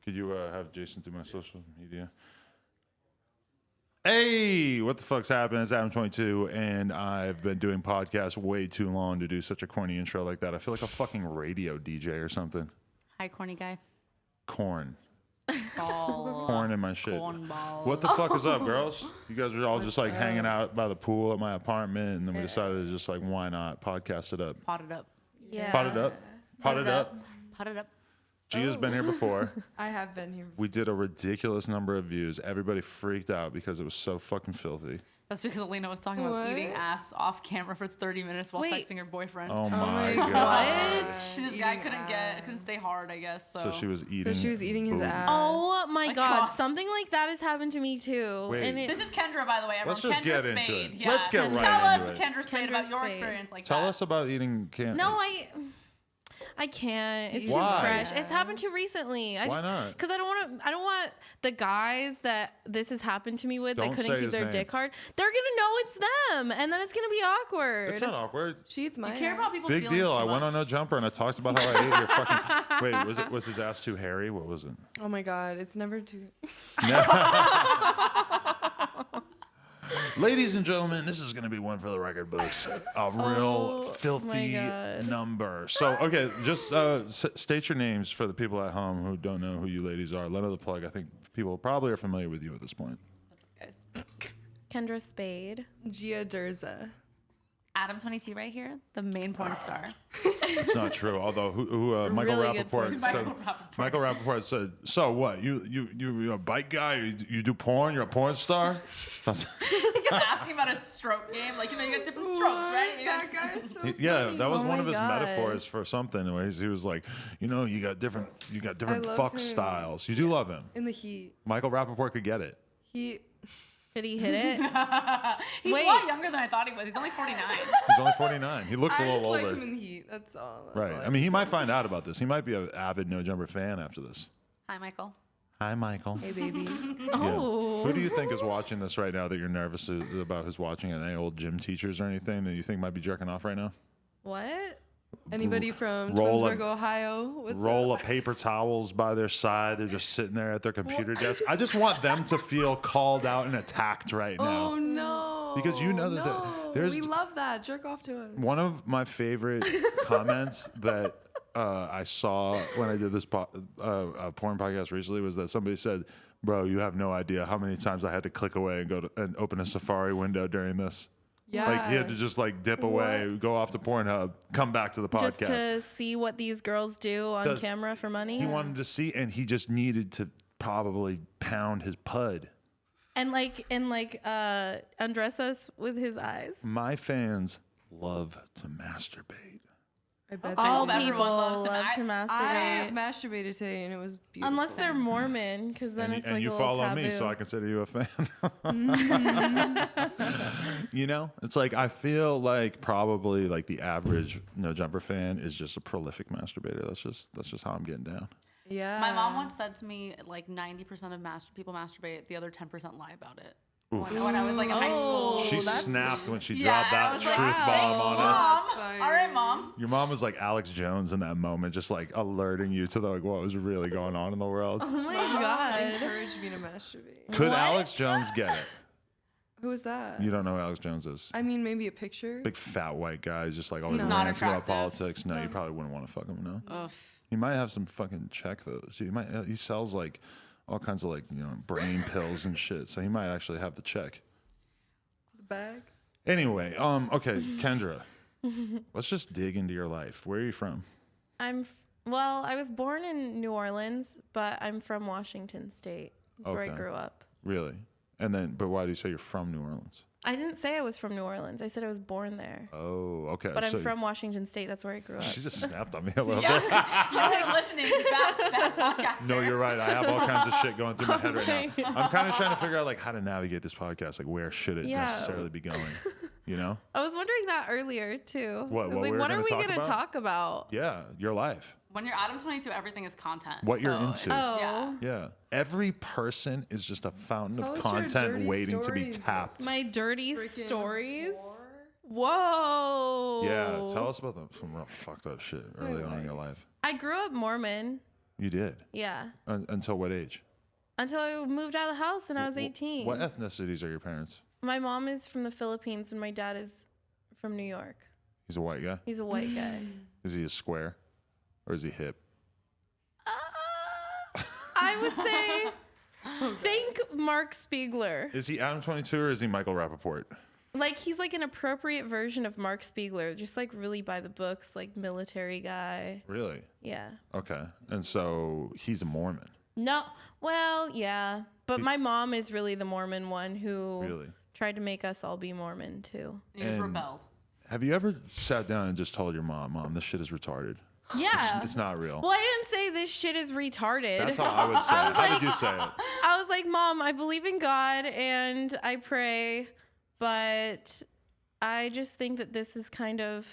Could you have Jason do my social media? Hey, what the fuck's happening? It's Adam22, and I've been doing podcasts way too long to do such a corny intro like that. I feel like a fucking radio DJ or something. Hi, corny guy. Corn. Ball. Corn in my shit. Cornball. What the fuck is up, girls? You guys were all just like hanging out by the pool at my apartment, and then we decided to just like, why not podcast it up? Pot it up. Yeah. Pot it up. Pot it up. Pot it up. Gia's been here before. I have been here. We did a ridiculous number of views. Everybody freaked out because it was so fucking filthy. That's because Alina was talking about What? eating ass off camera for 30 minutes while Wait. texting her boyfriend. Oh my God. god. This guy couldn't stay hard, I guess. So, So she was eating. So she was eating his boob. ass. Oh my My God. God. Something like that has happened to me too. Wait. And This is Kendra, by the way. Everyone. Let's just Kendra get Spade. into it. Yeah. Let's get right Tell into us, it. Kendra Spade, Kendra about your Spade. experience like Tell that. us about eating candy. No, I can't. It's Why? too fresh. It's happened too recently. Why not? Because I don't want the guys that this has happened to me with. Don't They couldn't say keep his their name. dick hard. They're gonna know it's them, and then it's gonna be awkward. It's not awkward. She eats my You care ass. about people's Big feelings deal. too I went much. on No Jumper and I talked about how I ate your fucking. Wait, was his ass too hairy? What was it? Oh my god, it's never too. Ladies and gentlemen, this is going to be one for the record books. A real filthy God. number. So, okay, just state your names for the people at home who don't know who you ladies are. Let her the plug. I think people probably are familiar with you at this point. Guys. Kendra Spade. Gia Derza. Adam 22 right here, the main porn star. It's not true. Although Michael Really good Rappaport point. said, Michael Rappaport said, "So what? You're a bike guy? You do porn? You're a porn star?" He kept asking about his stroke game. Like, you get different strokes, right? You got- That guy is so Yeah, funny. that was Oh one my of his God. metaphors for something. Where he was like, you got different love fuck him. styles. You do love him. In the heat. Michael Rappaport could get it. He. Did he hit it? He's Wait. a lot younger than I thought he was. He's only 49. He's only 49. He looks a I little just like older. him in the heat. That's all. That's Right. all I mean, he can might say. find out about this. He might be an avid No Jumper fan after this. Hi, Michael. Hi, Michael. Hey baby. Yeah. Oh. Who do you think is watching this right now that you're nervous about who's watching it? Any old gym teachers or anything that you think might be jerking off right now? What? Anybody from Roll Twinsburg, a- Ohio? What's Roll up? of paper towels by their side. They're just sitting there at their computer desk. I just want them to feel called out and attacked right now. Oh no. Because you know that no. there's- We love that. Jerk off to us. One of my favorite comments that I saw when I did this porn podcast recently was that somebody said, "Bro, you have no idea how many times I had to click away and go to and open a Safari window during this. Yeah. Like he had to just like dip away, go off to Pornhub, come back to the podcast. Just to see what these girls do on Does- camera for money? He wanted to see, and he just needed to probably pound his pud. And undress us with his eyes. My fans love to masturbate. I bet All hope people everyone loves love him. to I masturbate. masturbated today and it was beautiful. Unless they're Mormon, because then And, it's and like you a little follow taboo. me, so I consider you a fan. It's like I feel like probably like the average No Jumper fan is just a prolific masturbator. That's just how I'm getting down. Yeah. My mom once said to me, like 90% of people masturbate, the other 10% lie about it. When I was like in high school. She that's- snapped when she Yeah, dropped I that was truth like, bomb on us. Mom. Fire. All right, Mom. Your mom was like Alex Jones in that moment, just like alerting you to like what was really going on in the world. Oh my My mom God. encouraged me to masturbate. Could What? Alex Jones get it? Who is that? You don't know who Alex Jones is. I mean, maybe a picture. Big fat white guy, who's just like always No. Not ranting about attractive. politics. No, you probably wouldn't want to fuck him. No, Ugh. he might have some fucking check though. So he might. He sells like all kinds of like brain pills and shit. So he might actually have the check. The bag. Anyway, okay, Kendra, let's just dig into your life. Where are you from? Well, I was born in New Orleans, but I'm from Washington State. That's where I Okay. grew up. Really? And then, but why do you say you're from New Orleans? I didn't say I was from New Orleans. I said I was born there. Oh, okay. But I'm so from Washington State. That's where I grew up. She just snapped on me a little Yeah. bit. You're like listening. Bad podcast. No, you're right. I have all kinds of shit going through my head right now. I'm kind of trying to figure out like how to navigate this podcast. Like where should it Yeah. necessarily be going? You know? I was wondering that earlier too. What- I was what like, we were what are gonna we talk going to about? talk about? Yeah, your life. When you're Adam 22, everything is content. What you're so into. Oh. Yeah. Yeah. Every person is just a fountain Tell of us your content dirty waiting to be stories. tapped. My dirty Freaking stories. war. Whoa. Yeah, tell us about some real fucked up shit early on in your life. I grew up Mormon. You did? Yeah. Until what age? Until I moved out of the house and I was 18. What ethnicities are your parents? My mom is from the Philippines and my dad is from New York. He's a white guy? He's a white guy. Is he a square? Or is he hip? I would say, think Mark Spiegler. Is he Adam 22 or is he Michael Rappaport? Like, he's like an appropriate version of Mark Spiegler. Just like really by the books, like military guy. Really? Yeah. Okay. And so he's a Mormon. No, well, yeah. But my mom is really the Mormon one who Really? tried to make us all be Mormon too. You just And- rebelled. Have you ever sat down and just told your mom, this shit is retarded? Yeah. It's not real. Well, I didn't say this shit is retarded. That's how I would say it. How did you say it? I was like, Mom, I believe in God and I pray, but I just think that this is kind of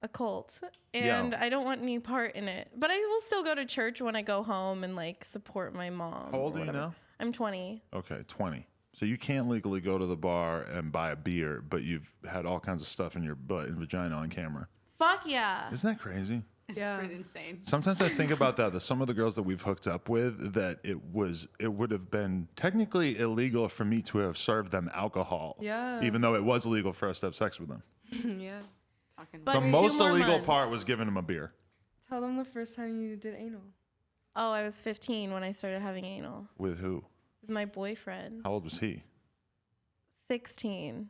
a cult and I don't want any part in it. But I will still go to church when I go home and like support my mom. How old or are you whatever. now? I'm 20. Okay, 20. So you can't legally go to the bar and buy a beer, but you've had all kinds of stuff in your butt and vagina on camera. Fuck yeah. Isn't that crazy? It's Yeah. pretty insane. Sometimes I think about that some of the girls that we've hooked up with, that it would have been technically illegal for me to have served them alcohol. Yeah. Even though it was illegal for us to have sex with them. Yeah. Fucking But The 2 most more illegal months. part was giving them a beer. Tell them the first time you did anal. Oh, I was 15 when I started having anal With who? with my boyfriend. How old was he? 16.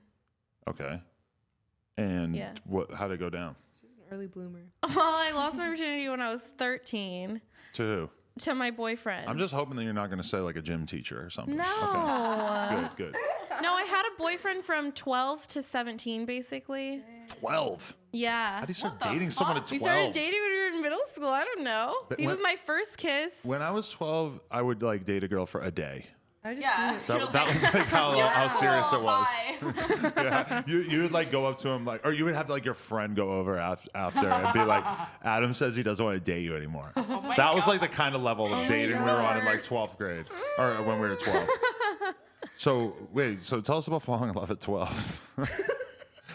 Okay. And Yeah. how'd it go down? She's an early bloomer. Well, I lost my virginity when I was 13 To who? to my boyfriend. I'm just hoping that you're not going to say like a gym teacher or something. No. Okay. Good. No, I had a boyfriend from 12 to 17, basically. 12. Yeah. How do you start What the dating someone fuck? at We 12? started dating when we were in middle school. I don't know. But He when- was my first kiss. When I was 12, I would like date a girl for a day. I just Yeah. didn't. That was like how serious it was. Bye. Yeah. You would like go up to him like, or you would have like your friend go over after and be like, Adam says he doesn't want to date you anymore. my That was God. like the kind of level of dating we were on in like 12th grade, or when we were 12. So wait, so tell us about falling in love at 12.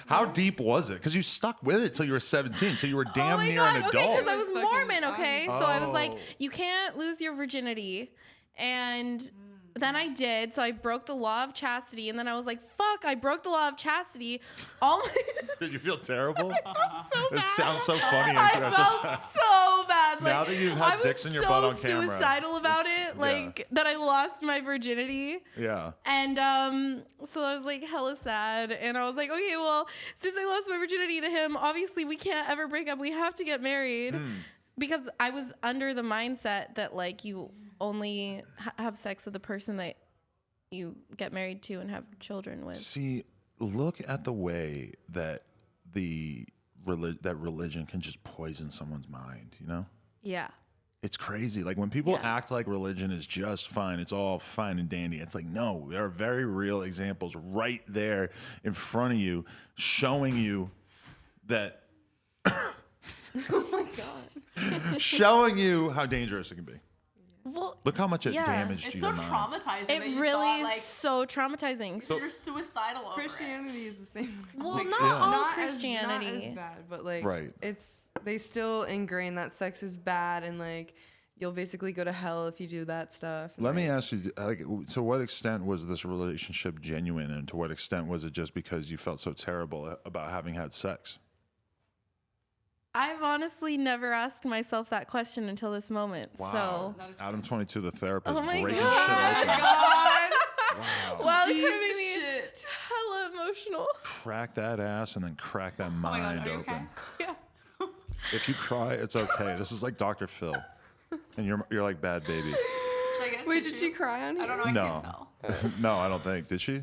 How deep was it? Because you stuck with it till you were 17, till you were damn oh my near God. an Okay, adult. because I was Fucking Mormon, okay? So I was like, Oh. you can't lose your virginity. And then I did. So I broke the law of chastity. And then I was like, fuck, I broke the law of chastity. All my... Did you feel terrible? so bad. It sounds so funny. I felt so bad. Now Like, that you've had I was dicks in your so butt on camera, suicidal about it's- it, like that I lost my virginity. Yeah. And so I was like hella sad, and I was like, okay, well, since I lost my virginity to him, obviously we can't ever break up. We have to get married. Because I was under the mindset that like you only have sex with the person that you get married to and have children with. See, look at the way that that religion can just poison someone's mind, you know? Yeah. It's crazy. Like when people Yeah. act like religion is just fine, it's all fine and dandy. It's like, no, there are very real examples right there in front of you showing you that Oh my God. showing you how dangerous it can be. Well, Look how much it Yeah. damaged It's your so mind. traumatizing. that it you really thought, is like so traumatizing. you're suicidal over Christianity it. is the same. Well, Like, not Yeah. all not Christianity. As bad, but like Right. they still ingrain that sex is bad and like you'll basically go to hell if you do that stuff. Let me ask you, like, to what extent was this relationship genuine, and to what extent was it just because you felt so terrible about having had sex? I've honestly never asked myself that question until this moment. So, That is Adam 22, the therapist, Oh my breaking God. shit open. God. Wow. wow, this Deep made me shit. hella emotional. Crack that ass and then crack that Oh my God, mind are you okay? open. Yeah. If you cry, it's okay. This is like Dr. Phil, and you're like bad baby. Should I get a Wait, did tissue? she cry on you? I don't know. I No. can't tell. No, I don't think. Did she?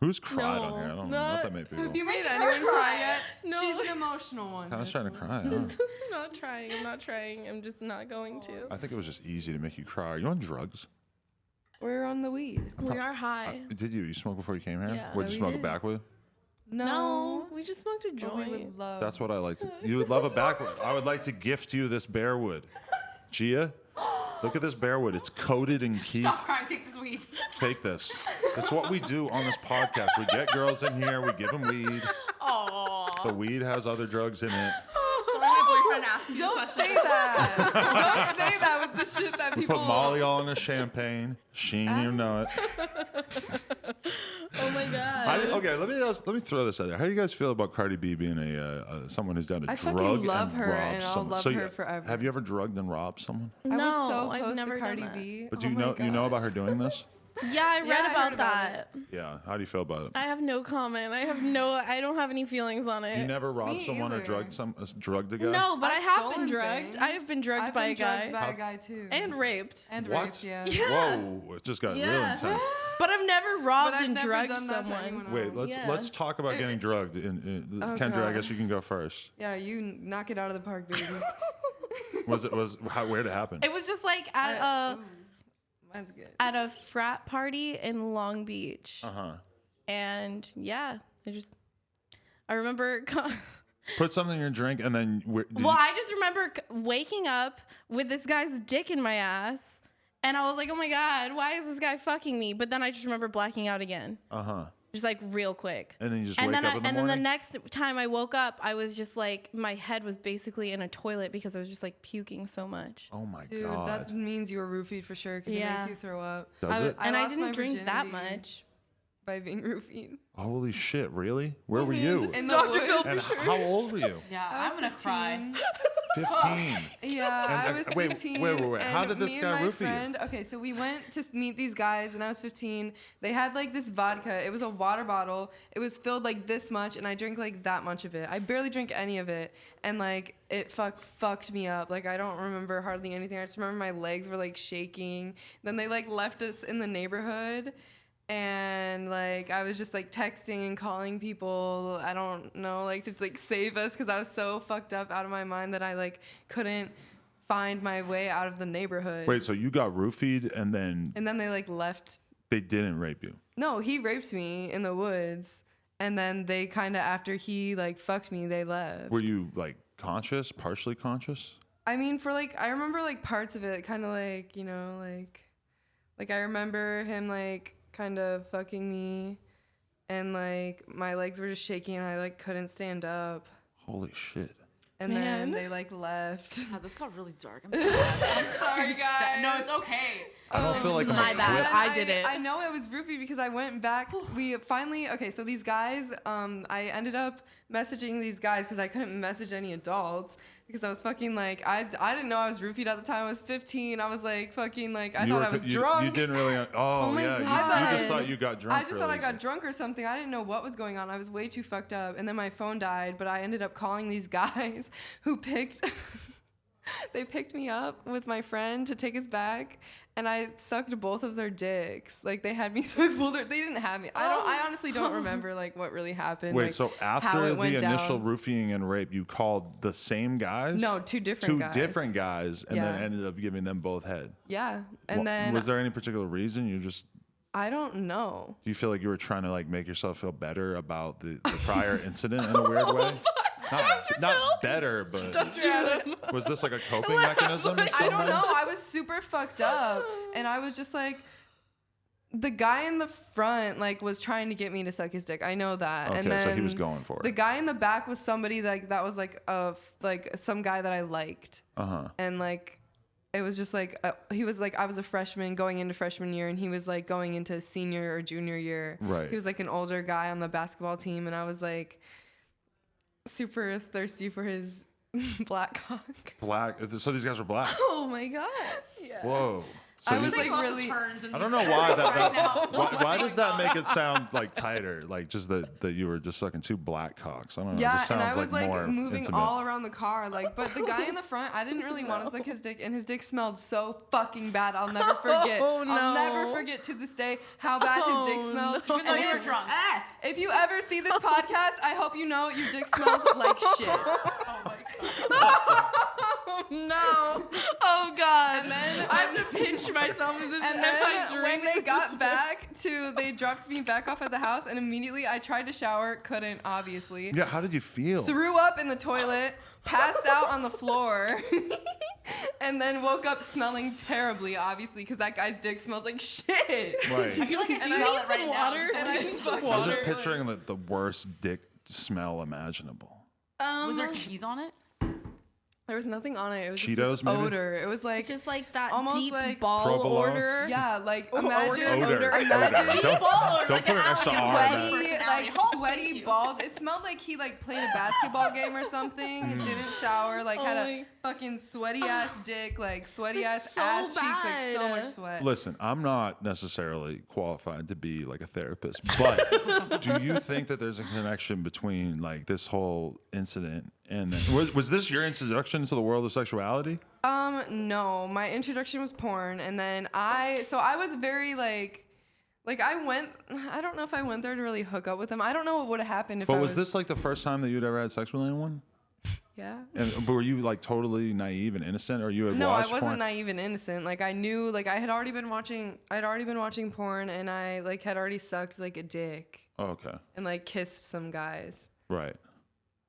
Who's cried on No, here? I don't know. not- Not that many people. Have you made Make her anyone cry cry. yet? No. She's an emotional one. Kind of That's starting to the cry. one. Huh? I'm not trying. I'm not trying. I'm just not going to. I think it was just easy to make you cry. Are you on drugs? We're on the weed. We are high. Did you? You smoked before you came here? Yeah. What'd Yeah, you we smoke it did. back with? No, we just smoked a But we joint. would love. That's what I like to. You would love a backwood. I would like to gift you this bearwood. Gia, look at this bearwood. It's coated in keef. Stop crying. Take this weed. Take this. That's what we do on this podcast. We get girls in here. We give them weed. Aww. The weed has other drugs in it. So when my boyfriend asks you Don't questions, say that. Don't say that with the shit that We people. put Molly all in a champagne. She didn't even know it. Oh my god. Okay, let me throw this out there. How do you guys feel about Cardi B being someone who's down to I drug fucking love and her, rob and I'll someone? love So her forever. Have you ever drugged and robbed someone? I was so No, I've close never to done Cardi that. B. But Oh my you know God. about her doing this? Yeah, I read I heard about about that. Yeah. How do you feel about it? I have no comment. I don't have any feelings on it. You never robbed Me someone or either. drugged a guy? No, but I I've have been stolen drugged. things. I have been drugged I've by been a guy. drugged by a guy too. And raped. And What? raped, yeah. Whoa! It just got real Yeah. intense. But I've never But robbed I've and never drugged done that to someone. anyone Wait, else. Yeah. let's talk about getting drugged. Oh, Kendra, I God. guess you can go first. Yeah, you knock it out of the park, baby. Where'd it happen? It was just like at Ooh, mine's good. a frat party in Long Beach. Uh-huh. And yeah, I remember Put something in your drink and then I just remember waking up with this guy's dick in my ass, and I was like, oh my god, why is this guy fucking me? But then I just remember blacking out again. Uh-huh. Just like real quick. And then you just wake up in the morning? And then the next time I woke up, I was just like, my head was basically in a toilet because I was just like puking so much. Oh my Dude, god. that means you were roofied for sure because it Yeah. makes you throw up. Does it? And I lost my didn't drink that virginity much. by being roofied. Holy shit, really? Where were you? In the Dr. Phil woods. And how old were you? Yeah, I I'm was gonna cry. 15. 15. Yeah, I And, was wait, 15. wait. How and did this me guy and my roofie you? friend, okay, so we went to meet these guys, and I was 15. They had like this vodka. It was a water bottle. It was filled like this much, and I drank like that much of it. I barely drank any of it, and like it fucked me up. Like I don't remember hardly anything. I just remember my legs were like shaking. Then they like left us in the neighborhood. And like I was just like texting and calling people, I don't know, like to like save us because I was so fucked up out of my mind that I like couldn't find my way out of the neighborhood. Wait, so you got roofied and then they like left. they didn't rape you? No, he raped me in the woods, and then they kind of after he like fucked me, they left. Were you like conscious, partially conscious? I mean, for like I remember like parts of it, kind of like like I remember him like kind of fucking me, and like my legs were just shaking and I like couldn't stand up, Holy shit. and Man. then they like left. God, this got really dark. I'm sad. Sorry guys. No, it's okay. I don't feel like I'm my bad. equipped. I did it. I know it was roofied because I went back. We finally, okay, so these guys, I ended up messaging these guys because I couldn't message any adults because I was fucking like, I didn't know I was roofied at the time. I was 15. I was like fucking like, I thought I was drunk. You didn't really. Oh, my yeah. God. You just thought you got drunk. I just thought I really got easy. drunk or something. I didn't know what was going on. I was way too fucked up. And then my phone died, but I ended up calling these guys who they picked me up with my friend to take us back, and I sucked both of their dicks. Like they had me they didn't have me. I honestly don't remember like what really happened. Wait, like, so how after it the went initial down. roofing and rape, you called the same guys? No, two different guys. Two different guys, and then Yeah. ended up giving them both head. Yeah. And then was there any particular reason you just? I don't know. Do you feel like you were trying to like make yourself feel better about the prior incident in a weird way? Not better, but Dude, was this like a coping mechanism? in I some don't way? know. I was super fucked up, and I was just like, the guy in the front like was trying to get me to suck his dick. I know that. Okay, and then so he was going for the it. guy in the back was somebody like that was like some guy that I liked, and like it was just like he was like I was a freshman going into freshman year, and he was like going into senior or junior year. Right. He was like an older guy on the basketball team, and I was like super thirsty for his black cock. Black. So these guys were black. Oh my god. Yeah. Whoa. So I you- was Take like lots really. of turns in I don't these know why right that. now. Why does that make it sound like tighter? Like just that you were just sucking two black cocks. I don't know. it Yeah, just and sounds I was like more moving intimate. all around the car, like. But the guy in the front, I didn't really want to suck his dick, and his dick smelled so fucking bad. I'll never forget. Oh, I'll no. negod forget to this day how bad his dick Oh, smelled. no. Even though you were if, drunk. if you ever see this podcast, I hope you know your dick smells like shit. Oh my god. Oh no. Oh god. And then I have to pinch myself. Is this And if then I drink? when they this got is- back they dropped me back off at the house, and immediately I tried to shower, couldn't, obviously. Yeah. How did you feel? Threw up in the toilet, passed out on the floor, and then woke up smelling terribly, obviously, because that guy's dick smells like shit. Right. I feel like I And smell I it need right some now. water. And I Just fucking- I'm just water. picturing the worst dick smell imaginable. Was there cheese on it? There was nothing on it. It was Cheetos, just this maybe? odor. It was like It's just like that almost deep like ball Provolone? order. yeah, like imagine Odor. imagine Don't put an extra R on that. sweaty, like Oh, thank sweaty you. balls. It smelled like he like played a basketball game or something. Didn't shower, like had Oh a my- fucking sweaty ass dick, like sweaty That's ass so ass cheeks, like so bad. much sweat. Listen, I'm not necessarily qualified to be like a therapist, but do you think that there's a connection between like this whole incident and then, was this your introduction to the world of sexuality? No, my introduction was porn, and then I was very like I went. I don't know if I went there to really hook up with him. I don't know what would have happened if I But was. was this like the first time that you'd ever had sex with anyone? Yeah. And were you like totally naive and innocent, or you had No, I watched wasn't porn? naive and innocent. Like I knew, like I had already been watching. I'd already been watching porn, and I like had already sucked like a dick Oh, okay, and like kissed some guys. right.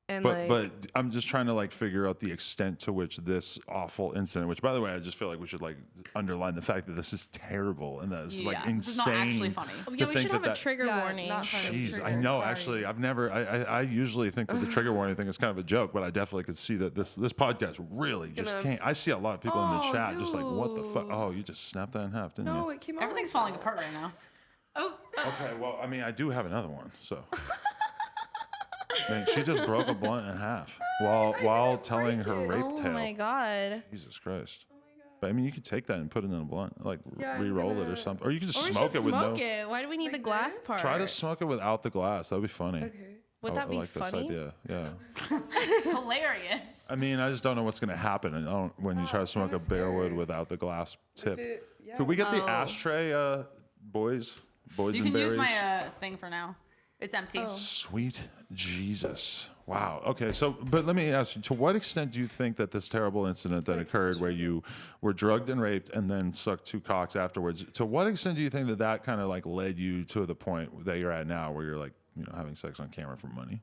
And But like, I'm just trying to like figure out the extent to which this awful incident, which by the way, I just feel like we should like underline the fact that this is terrible and that it's like insane. This is not actually funny. Oh, to yeah, we think should have a that- trigger Yeah, warning. not funny. Jeez, Trigger, I know. sorry. Actually, I've never. I usually think that the trigger warning thing is kind of a joke, but I definitely could see that this podcast really just Gonna- can't. I see a lot of people in the Oh, chat just like, what the fuck? dude. Oh, you just snapped that in half, didn't no, you? it came out. Everything's falling apart right now. Oh, Okay, well, I mean, I do have another one, so. Man, she just broke a blunt in half while telling her rape oh tale. my god. Jesus Christ. But I mean, you could take that and put it in a blunt, like Yeah, I'm re-roll it or gonna- something, or you could just Or we smoke should it with smoke no. it. Why do we need the Like glass this? part? Try to smoke it without the glass. That would be funny. Okay. Would that I be like funny? this idea. Yeah. Hilarious. I mean, I just don't know what's gonna happen when you try to smoke a kinda bare wood scared. without the glass tip. Yeah. Could we get the Oh. ashtray, boys You and can berries? use my thing for now. It's empty. Oh. Sweet Jesus. Wow. Okay. So, but let me ask you, to what extent do you think that this terrible incident that occurred where you were drugged and raped and then sucked two cocks afterwards, to what extent do you think that that kind of like led you to the point that you're at now where you're like, you know, having sex on camera for money?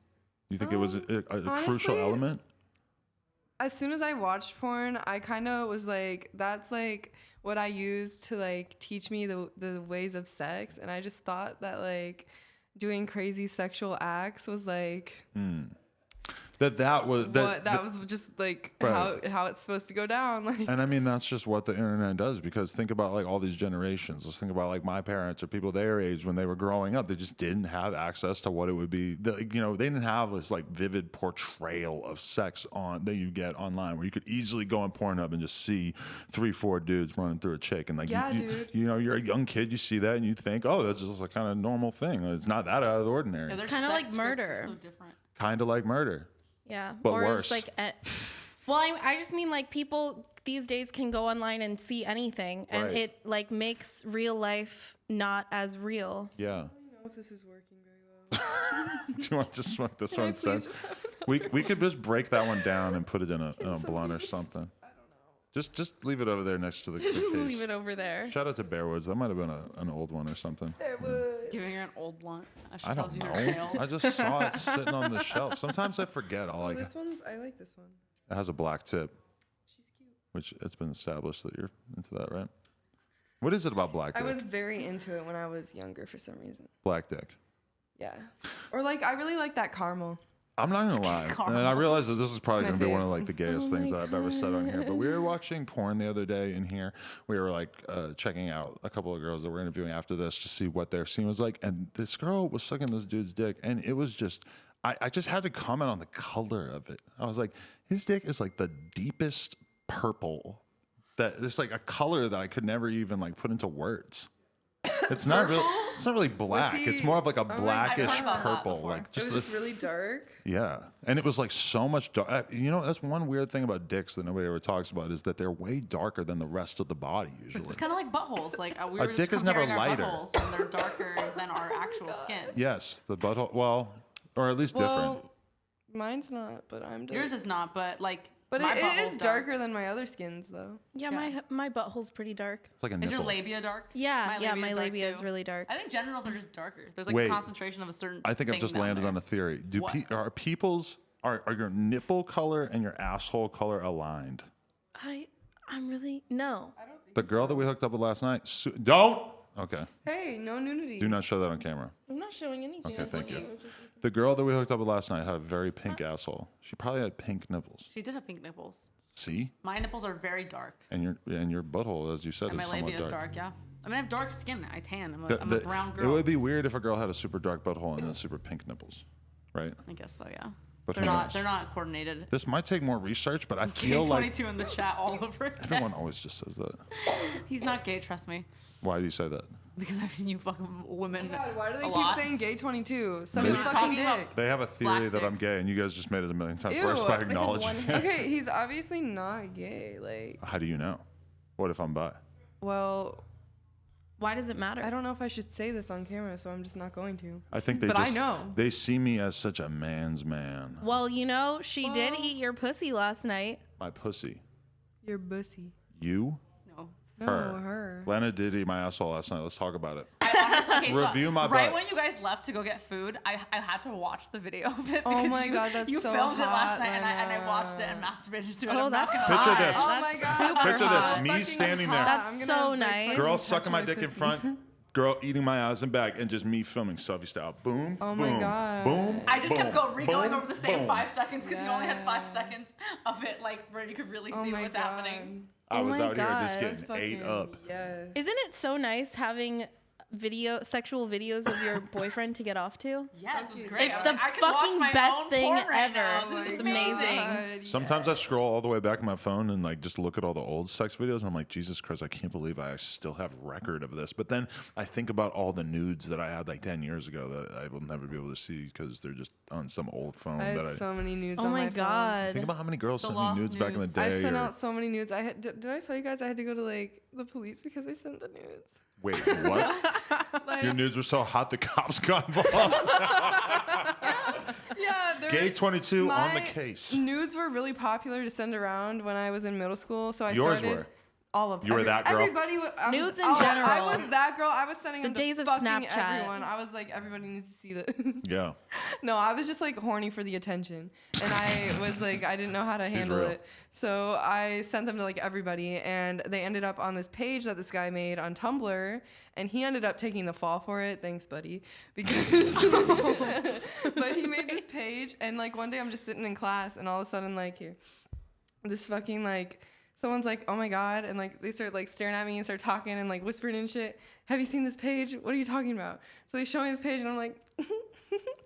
Do you think it was a crucial honestly, element? As soon as I watched porn, I kind of was like, that's like what I used to like teach me the ways of sex, and I just thought that like doing crazy sexual acts was like That was that was just like Right. how it's supposed to go down. Like And I mean, that's just what the internet does, because think about like all these generations. Let's think about like my parents or people their age when they were growing up. They just didn't have access to what it would be. You know, they didn't have this like vivid portrayal of sex that you get online, where you could easily go on Pornhub and just see 3-4 dudes running through a chick. And like, Yeah, you, dude. you know, you're a young kid, you see that and you think, oh, that's just a kind of normal thing. It's not that out of the ordinary. Yeah, their Kinda sex like scripts are murder. So different. Kind of like murder. Yeah. But or worse. Just like, well, I just mean like people these days can go online and see anything, and Right. it like makes real life not as real. Yeah. I don't know if this is working very well. Do you want to just smoke this Can I one please instead? just have We could just break that one down and put it in a blunt or please? something. Just leave it over there next to the Just case. leave it over there. Shout out to Bearwoods. That might have been an old one or something. Giving her an old blunt. That I tells don't you know. her tales. I just saw it sitting on the shelf. Sometimes I forget. Oh, this one's I like this one. It has a black tip, She's cute. which it's been established that you're into that, right? What is it about black I dick? was very into it when I was younger for some reason. Black dick. Yeah. Or like I really like that caramel. I'm not gonna lie, and I realize that this is probably It's my gonna be one of fave. like the gayest things that I've ever said on here. But we were watching porn the other day in here. We were like checking out a couple of girls that we're interviewing after this to see what their scene was like, and this girl was sucking this dude's dick, and it was just. I just had to comment on the color of it. I was like, his dick is like the deepest purple. That it's like a color that I could never even like put into words. It's not really. It's not really black. he- It's more of like a oh my God. blackish I've heard about that purple, before. like It just was this. just really dark. Yeah, and it was like so much dark. You know, that's one weird thing about dicks that nobody ever talks about is that they're way darker than the rest of the body usually. It's kind of like buttholes. Like we A were dick just is never comparing our lighter. buttholes, and they're darker than our actual skin. Yes, the butthole. Well, or at least different. Well, mine's not, but I'm dark. Yours is not, but like. But my it butthole's is darker than my other skins though. Yeah, Yeah. my butthole's pretty dark. It's like a Is your nipple. labia dark? Yeah, yeah, my labia's dark labia is too. really dark. I think genitals are just darker. There's like Wait. a concentration of a certain. I think I've thing just down landed there. on a theory. What? Are your nipple color and your asshole color aligned? I'm really no. The girl that we hooked up with last night. Don't. Okay. Hey, no nudity. Do not show that on camera. I'm not showing anything. Okay, thank you. The girl that we hooked up with last night had a very pink asshole. She probably had pink nipples. She did have pink nipples. See? My nipples are very dark. And your butthole, as you said, And is my somewhat labia is dark, yeah. I mean, I have dark skin. I tan. I'm a brown girl. It would be weird if a girl had a super dark butthole and then super pink nipples, right? I guess so, yeah. But They're not coordinated. This might take more research, but I feel like 22 in the chat all over again. everyone always just says that. He's not gay, trust me. Why do you say that? Because I've seen you fucking women. God, why do they a keep lot. saying gay 22? Suck They- a We're fucking talking about- dick. They have a theory Black that I'm dicks. gay, and you guys just made it a million times Ew, worse by which is acknowledging it. Okay, he's obviously not gay. Like, How do you know? What if I'm bi? well, Why does it matter? I don't know if I should say this on camera, so I'm just not going to. I think they But I just know. they see me as such a man's man. Well, you know, she did Well- eat your pussy last night. My pussy. You're bussy. You? No. No, Her. her. Lana did eat my asshole last night. Let's talk about it. Okay, Review my right butt. when you guys left to go get food, I had to watch the video of it Oh because my God, that's you so filmed it last hot, night and I Lena. watched it and masturbated to it. Oh, I'm not that's gonna Picture lie. this. Oh my God. super that's Picture hot. this, me Fucking standing hot. there. That's I'm so gonna, like, nice. fucking Girl touch sucking my dick in pussy. front. Girl eating my ass in back, and just me filming Subby style. Boom. Oh my boom, God. Boom. I just kept boom, going boom, over the same boom. 5 seconds because you only had 5 Yeah. seconds of it, like where you could really Oh see what my was God. happening. I Oh was my out here just God. getting That's ate fucking, up. yes. Isn't it so nice having sexual videos of your boyfriend to get off to? Yes, it was great. It's I was the like, I could watch fucking my best own thing porn right ever. now. This This is is amazing. God, Sometimes I scroll all the way back in my phone and like just look at all the old sex videos, and I'm like, Jesus Christ, I can't believe I still have record of this. But then I think about all the nudes that I had like 10 years ago that I will never be able to see because they're just on some old phone. I that had so many nudes Oh on my my phone. god. Think about how many girls The sent me lost nudes back in the nudes. day. I've sent or- out so many nudes. Did I tell you guys I had to go to like the police because I sent the nudes? Wait, what? Like, Your nudes were so hot the cops got involved. yeah, there Gay was- 22 on the my case. Nudes were really popular to send around when I was in middle school, so I Yours started. were. All of You were that girl? Everybody Nudes in I general. was that girl. I was sending The them days to of fucking Snapchat. everyone. I was like, everybody needs to see this. Yeah. No, I was just like horny for the attention, and I was like, I didn't know how to handle real. it, so I sent them to like everybody, and they ended up on this page that this guy made on Tumblr, and he ended up taking the fall for it. Thanks, buddy, because but he made this page, and like one day I'm just sitting in class, and all of a sudden like here, this fucking like. Someone's like, oh my God. And like, they start like staring at me and start talking and like whispering and shit. Have you seen this page? What are you talking about? So they show me this page and I'm like,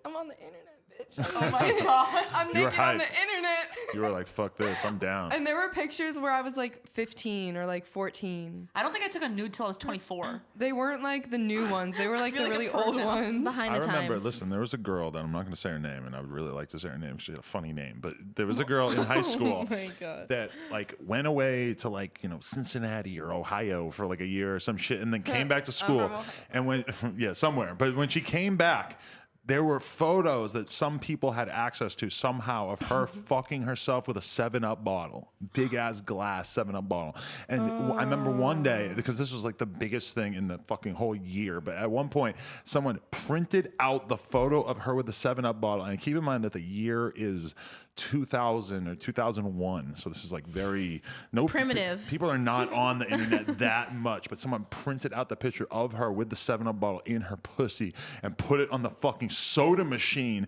I'm on the internet, bitch. Oh my god. I'm You were naked on the hyped. internet. You were like, fuck this, I'm down. And there were pictures where I was like 15 or like 14. I don't think I took a nude till I was 24. They weren't like the new ones. They were like feel the like a really perv old now. ones. Behind I the remember, times. listen, there was a girl that I'm not going to say her name, and I would really like to say her name. She had a funny name, but there was a girl in high school Oh my God. that like went away to like, you know, Cincinnati or Ohio for like a year or some shit, and then came back to school from Ohio. and went, yeah, somewhere. But when she came back, there were photos that some people had access to somehow of her fucking herself with a 7-Up bottle, big ass glass 7-Up bottle. And I remember one day, because this was like the biggest thing in the fucking whole year, but at one point, someone printed out the photo of her with the 7-Up bottle. And keep in mind that the year is 2000 or 2001. So this is like very Primitive. People are not on the internet that much, but someone printed out the picture of her with the 7-Up bottle in her pussy and put it on the fucking soda machine.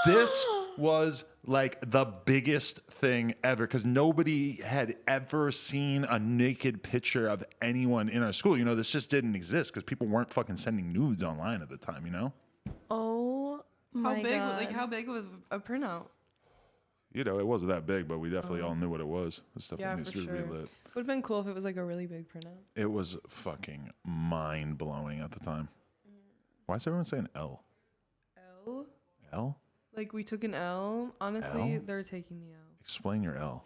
This was like the biggest thing ever because nobody had ever seen a naked picture of anyone in our school. You know, this just didn't exist because people weren't fucking sending nudes online at the time, you know? Oh my How big? god. Like how big was a printout? You know, it wasn't that big, but we definitely all knew what it was. This definitely Yeah, needs for to be sure. relit. Would have been cool if it was like a really big printout. It was fucking mind blowing at the time. Why is everyone saying L? L? L? Like we took an L. Honestly, L? they're taking the L. Explain your L.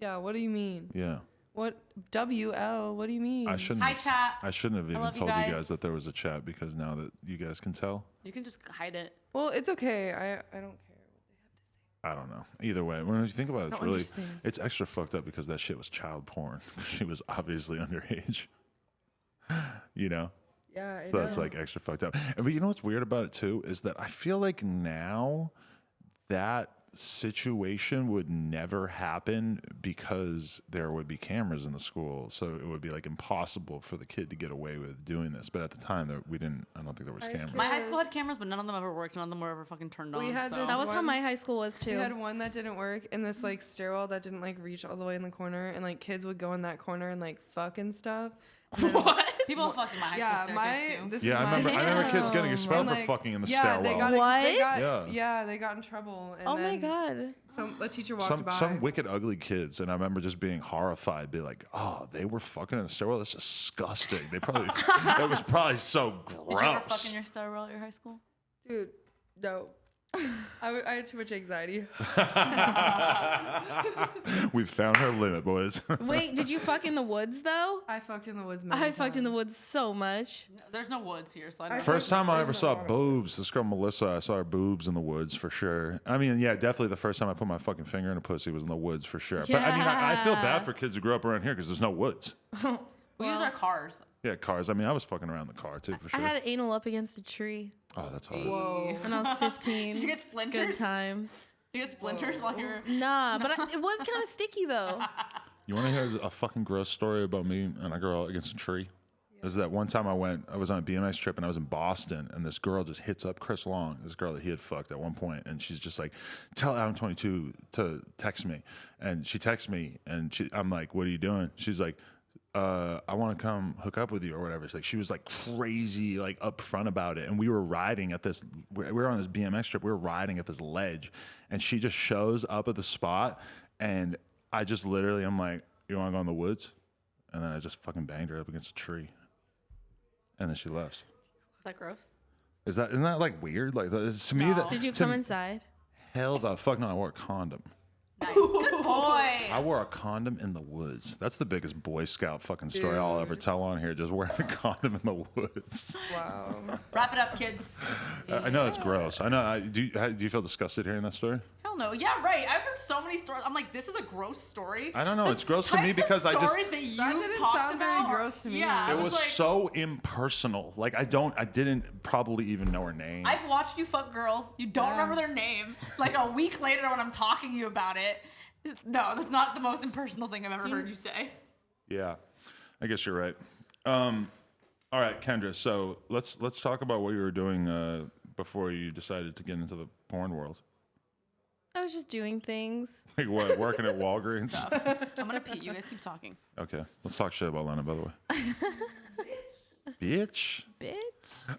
Yeah, what do you mean? Yeah. What WL? What do you mean? I shouldn't Hi, have, chat. I shouldn't have even love you told you guys. guys that there was a chat because now that you guys can tell, You can just hide it. Well, it's okay. I don't care. I don't know. Either way, when you think about it, it's Don't really understand. it's extra fucked up because that shit was child porn. She was obviously underage. You know? Yeah, I So that's know. like extra fucked up. And but you know what's weird about it too is that I feel like now that situation would never happen because there would be cameras in the school, so it would be like impossible for the kid to get away with doing this. But at the time, I don't think there was cameras. My high school had cameras, but none of them ever worked. None of them were ever fucking turned on. We had so. this That was how one- my high school was We too. had one that didn't work in this like stairwell that didn't like reach all the way in the corner, and like kids would go in that corner and like fuck and stuff. And then- What? People fucked in my high Yeah, school my staircase too. this Yeah, is I remember kids getting And, expelled for like, fucking in the yeah, stairwell. they got What? they got Yeah. yeah, they got in trouble. And Oh my then god. a teacher walked by. Some wicked ugly kids, and I remember just being horrified, be like, "Oh, they were fucking in the stairwell. That's disgusting." They probably that was probably so gross. Did you ever fuck in your stairwell at your high school? Dude, no. I had too much anxiety. We've found our limit, boys. Wait, did you fuck in the woods though? I fucked in the woods. Many I fucked in the times. woods so much. No, there's no woods here, so I don't. First time I ever saw boobs, this girl Melissa, I saw her boobs in the woods for sure. I mean, yeah, definitely the first time I put my fucking finger in a pussy was in the woods for sure. But I mean, I feel bad Yeah. for kids who grew up around here because there's no woods. We use our cars. Yeah, cars. I mean, I was fucking around the car too for I sure. had anal up against a tree Oh, that's hard. Whoa. when I was 15. Did you get Good splinters? times. Did you get splinters while you were? Nah, but it was kind of sticky though. You want to hear a fucking gross story about me and a girl against a tree? Is that one time I was on a BMX trip and I was in Boston, and this girl just hits up Chris Long, this girl that he had fucked at one point, and she's just like, "Tell Adam 22 to text me," and she texts me, and I'm like, "What are you doing?" She's like, I want to come hook up with you or whatever. It's like she was like crazy, like upfront about it. And we were riding at this. We were on this BMX trip. We were riding at this ledge, and she just shows up at the spot, and I just literally, I'm like, "You want to go in the woods?" And then I just fucking banged her up against a tree, and then she left. Is that gross? Isn't that like weird? Like to me, that Did you to come inside? hell the fuck no. I wore a condom. Nice. Good boy. I wore a condom in the woods. That's the biggest Boy Scout fucking story I'll ever tell on here. Just wearing a condom in the woods. Wow. Wrap it up, kids. I know it's gross. I know. Do you feel disgusted hearing that story? Hell no. Yeah, right. I've heard so many stories. I'm like, this is a gross story. I don't know. The It's gross to me types of because I just. stories that you've That didn't talked sound very about are- gross to me. Yeah, It I was like, so impersonal. Like I didn't probably even know her name. I've watched you fuck girls. You don't remember their name. Like a week later when I'm talking to you about it. No, that's not the most impersonal thing I've ever heard you say. Yeah, I guess you're right. All right, Kendra. So let's talk about what you were doing before you decided to get into the porn world. I was just doing things. Like what? Working at Walgreens. I'm gonna pee. You guys keep talking. Okay, let's talk shit about Lena, by the way. Bitch. Bitch.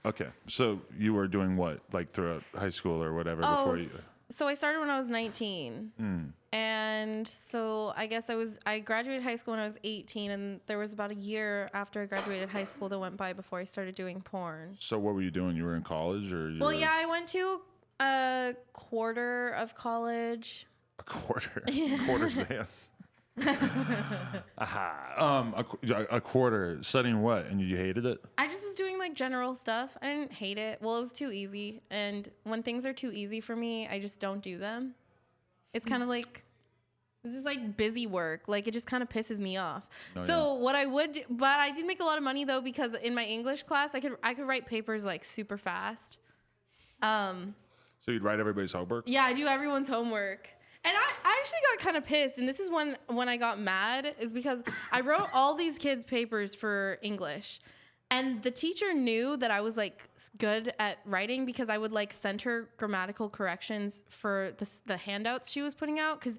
Okay, so you were doing what, like throughout high school or whatever before you? So I started when I was 19. And so I guess I graduated high school when I was 18, and there was about a year after I graduated high school that went by before I started doing porn. So what were you doing? You were in college, or you Well, were yeah, I went to a quarter of college. a quarter, quarter Zan. Aha. A quarter studying what, and you hated it? I just was doing like general stuff. I didn't hate it. Well, it was too easy. And when things are too easy for me, I just don't do them. It's kind of like, this is like busy work. Like it just kind of pisses me off. Oh, So what I would do, but I did make a lot of money though, because in my English class, I could write papers like super fast. So you'd write everybody's homework? Yeah, I do everyone's homework. And I actually got kind of pissed, and this is when I got mad, is because I wrote all these kids' papers for English. And the teacher knew that I was like good at writing because I would like send her grammatical corrections for the handouts she was putting out, because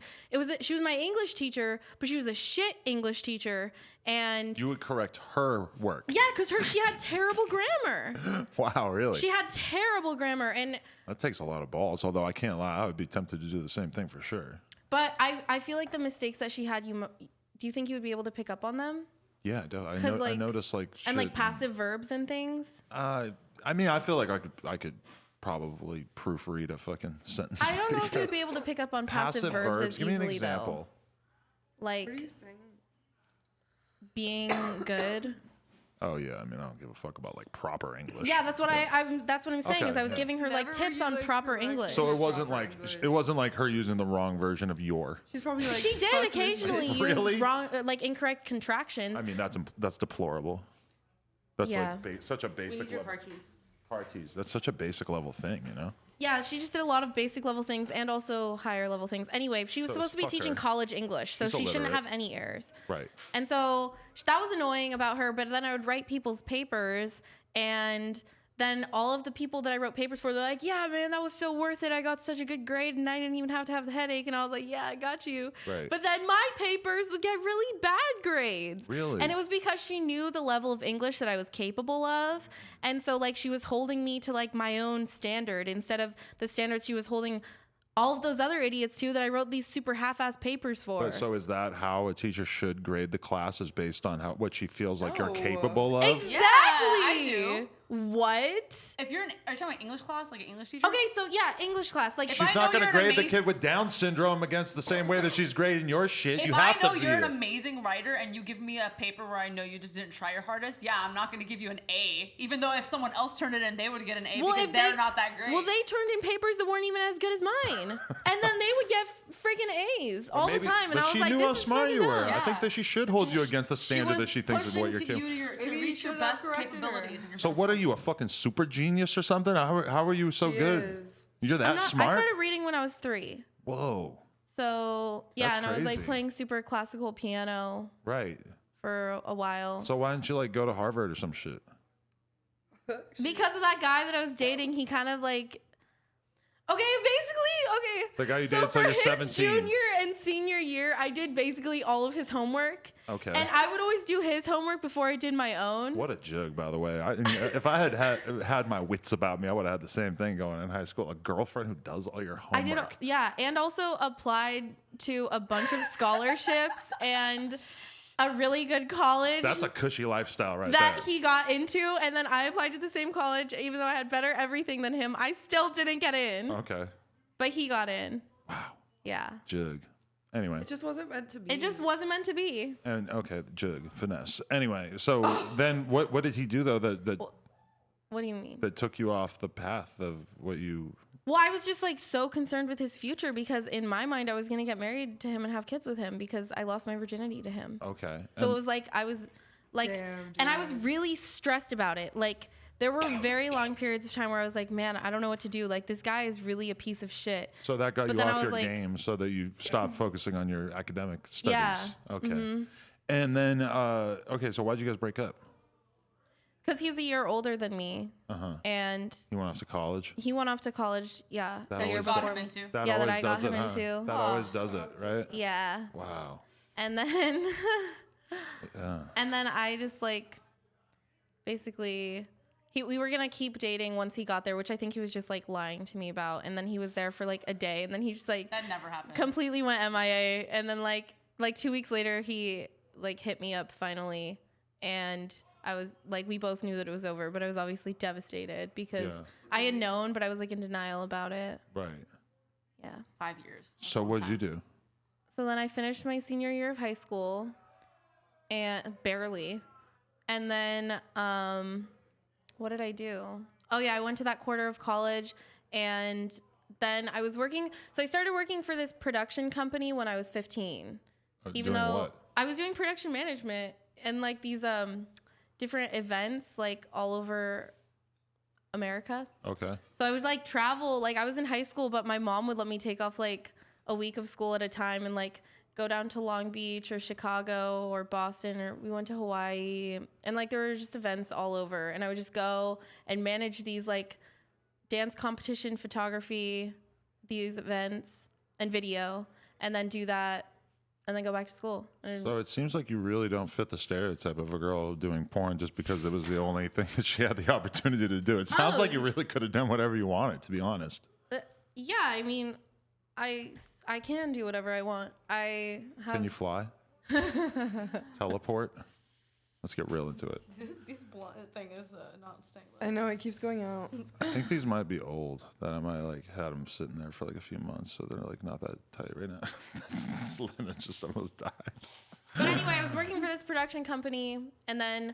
she was my English teacher, but she was a shit English teacher. And You would correct her work. yeah, because she had terrible grammar. Wow, really? She had terrible grammar, and That takes a lot of balls. Although I can't lie, I would be tempted to do the same thing for sure. but I feel like the mistakes that she had, do you think you would be able to pick up on them? Yeah, I like- noticed like shit. And like passive verbs and things. I mean, I feel like I could probably proofread a fucking sentence. I don't know if pretty you'd be able to pick up on passive verbs as Give me easily an example. though. Like What are you saying? being good. Oh yeah, I mean, I don't give a fuck about like proper English. Yeah, that's what that's what I'm saying. Okay, Is I was yeah. giving her like Never were tips you, on like, proper correct. English. So it wasn't Proper like English. her using the wrong version of your. She's probably like. she did "Fuck this occasionally bitch." use Really? wrong, like incorrect contractions. I mean, that's deplorable. That's Yeah. like such a We basic need your level. car keys. Car keys. That's such a basic level thing, you know? Yeah, she just did a lot of basic level things and also higher level things. Anyway, she was So supposed to be fuck teaching her. college English, so She's she shouldn't illiterate. have any errors. Right. And so that was annoying about her, but then I would write people's papers, and then all of the people that I wrote papers for, they're like, yeah, man, that was so worth it. I got such a good grade, and I didn't even have to have the headache. And I was like, yeah, I got you. Right. But then my papers would get really bad grades. Really? And it was because she knew the level of English that I was capable of. And so, like, she was holding me to, like, my own standard instead of the standards she was holding all of those other idiots too that I wrote these super half-ass papers for. But so is that how a teacher should grade the classes based on what she feels like you're No. capable of? Exactly. Yeah, I do. What? If you're are you talking about English class, like an English teacher? Okay, so yeah, English class. Like, If She's I not know going to you're an grade the amazing- kid with Down syndrome against the same way that she's grading your shit. If You I have know to you're an be. amazing writer and you give me a paper where I know you just didn't try your hardest, yeah, I'm not going to give you an A. Even though if someone else turned it in, they would get an A because if they're not that great. Well, they turned in papers that weren't even as good as mine, and then they would get freaking A's all the time. And but I was she like, knew this how is smart you fucking were. dumb. I think that she should hold you against the standard that she thinks is what you're pushing capable. to Maybe you reach your shouldn't have best corrected her. capabilities. In your So best what are life. you, a fucking super genius or something? How are you so She good? is. You're I'm that not- smart? I started reading when I was 3. Whoa. So yeah, That's and I was like crazy. playing super classical piano Right. for a while. So why didn't you like go to Harvard or some shit? Because of that guy that I was dating, he kind of like. Okay, basically, okay. The guy you So dated till for you're his 17. junior and senior year, I did basically all of his homework. Okay. And I would always do his homework before I did my own. What a jug, by the way. If I had my wits about me, I would have had the same thing going in high school. A girlfriend who does all your I homework. did, yeah, and also applied to a bunch of scholarships and a really good college. That's a cushy lifestyle right that there. he got into, and then I applied to the same college, even though I had better everything than him. I still didn't get in, Okay. but he got in. Wow. Yeah, Jug. Anyway. It just wasn't meant to be. it just wasn't meant to be. And okay, jug. Finesse. Anyway, so then what did he do though What do you mean? that took you off the path of what you Well, I was just like so concerned with his future because in my mind I was gonna get married to him and have kids with him because I lost my virginity to him. Okay. So it was like I was like, Damn, and I was dude. really stressed about it. Like there were very long periods of time where I was like, man, I don't know what to do. Like this guy is really a piece of shit. So that got But you then I off was your like- game so that you stopped focusing on your academic studies. Yeah. Okay. And then okay, so why'd you guys break up? Because he's a year older than me, Uh-huh. and You went off to college? he went off to college. Yeah, That that you always got does- him into? That Yeah, that always I got does him it, huh? into. That always does it, right? yeah. Wow. And then, Yeah. and then I just like, basically, we were gonna keep dating once he got there, which I think he was just like lying to me about. And then he was there for like a day, and then he just like That never happened. completely went MIA. And then like 2 weeks later, he like hit me up finally, and I was like, we both knew that it was over, but I was obviously devastated because Yeah. I had known, but I was like in denial about it. Right. Yeah. 5 years. So what did you do? So then I finished my senior year of high school, and barely. And then what did I do? Oh yeah, I went to that quarter of college, and then I was working. So I started working for this production company when I was 15. Even Doing though what? I was doing production management and like these different events like all over America. Okay. So I would like travel, like I was in high school, but my mom would let me take off like a week of school at a time and like go down to Long Beach or Chicago or Boston, or we went to Hawaii, and like there were just events all over, and I would just go and manage these like dance competition photography, these events and video, and then do that and then go back to school. And So it seems like you really don't fit the stereotype of a girl doing porn just because it was the only thing that she had the opportunity to do. It sounds like you really could have done whatever you wanted, to be honest. yeah, I mean, I can do whatever I want. I have. Can you fly? Teleport? Let's get real into it. This thing is not staying I know it keeps going out. I think these might be old. That I might like had them sitting there for like a few months, so they're like not that tight right now. Lena just almost died. But anyway, I was working for this production company, and then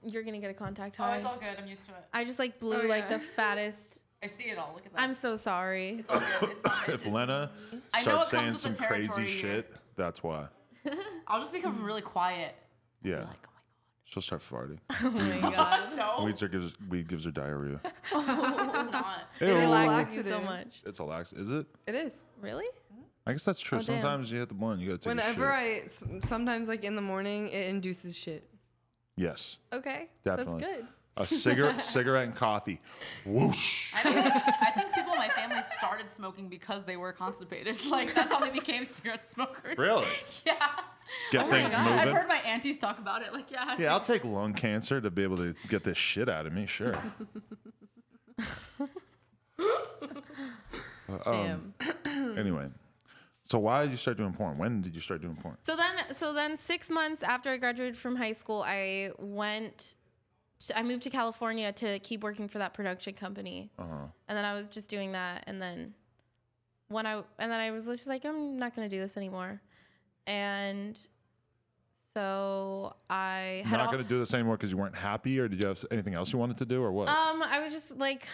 you're gonna get a contact Oh, high. it's all good. I'm used to it. I just like blew Oh, like yeah. the fattest. I see it all. Look at that. I'm so sorry. It's all good. It's not If Lena I know starts it saying comes with some the crazy territory here. shit, that's why. I'll just become really quiet. Yeah. Like, oh my god. She'll start farting. Oh my god. No, Weed gives her diarrhea. it does not. It Ew. relaxes you so Laxative. much. It's a lax. Is it? It is. Really? I guess that's true. Oh, damn. Sometimes you hit the blunt, you gotta take Whenever a shit. sometimes like in the morning, it induces shit. Yes, Okay. definitely. That's good. A cigarette and coffee. Whoosh. I think people in my family started smoking because they were constipated. Like that's how they became cigarette smokers. Really? Yeah. Get Oh my things God. I've moving. heard my aunties talk about it. Like yeah. Yeah, I'll take lung cancer to be able to get this shit out of me. Sure. Damn. Anyway, so why did you start doing porn? When did you start doing porn? So then 6 months after I graduated from high school, I moved to California to keep working for that production company. And then I was just doing that. And then I was just like, I'm not going to do this anymore. And so I had Not gonna do this anymore because you weren't happy, or did you have anything else you wanted to do, or what? I was just like,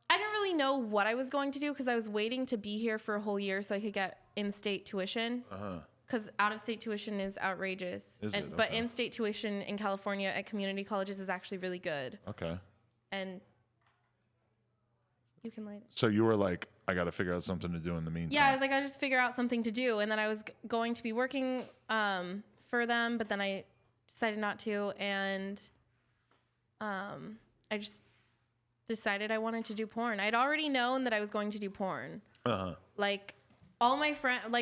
I didn't really know what I was going to do because I was waiting to be here for a whole year so I could get in-state tuition. Because out-of-state tuition is outrageous. Is it? But Okay. in-state tuition in California at community colleges is actually really good. Okay. And you can light it. So you were like, I got to figure out something to do in the meantime. Yeah, I was like, I'll just figure out something to do. And then I was going to be working for them, but then I decided not to. And I just decided I wanted to do porn. I'd already known that I was going to do porn. Like, all my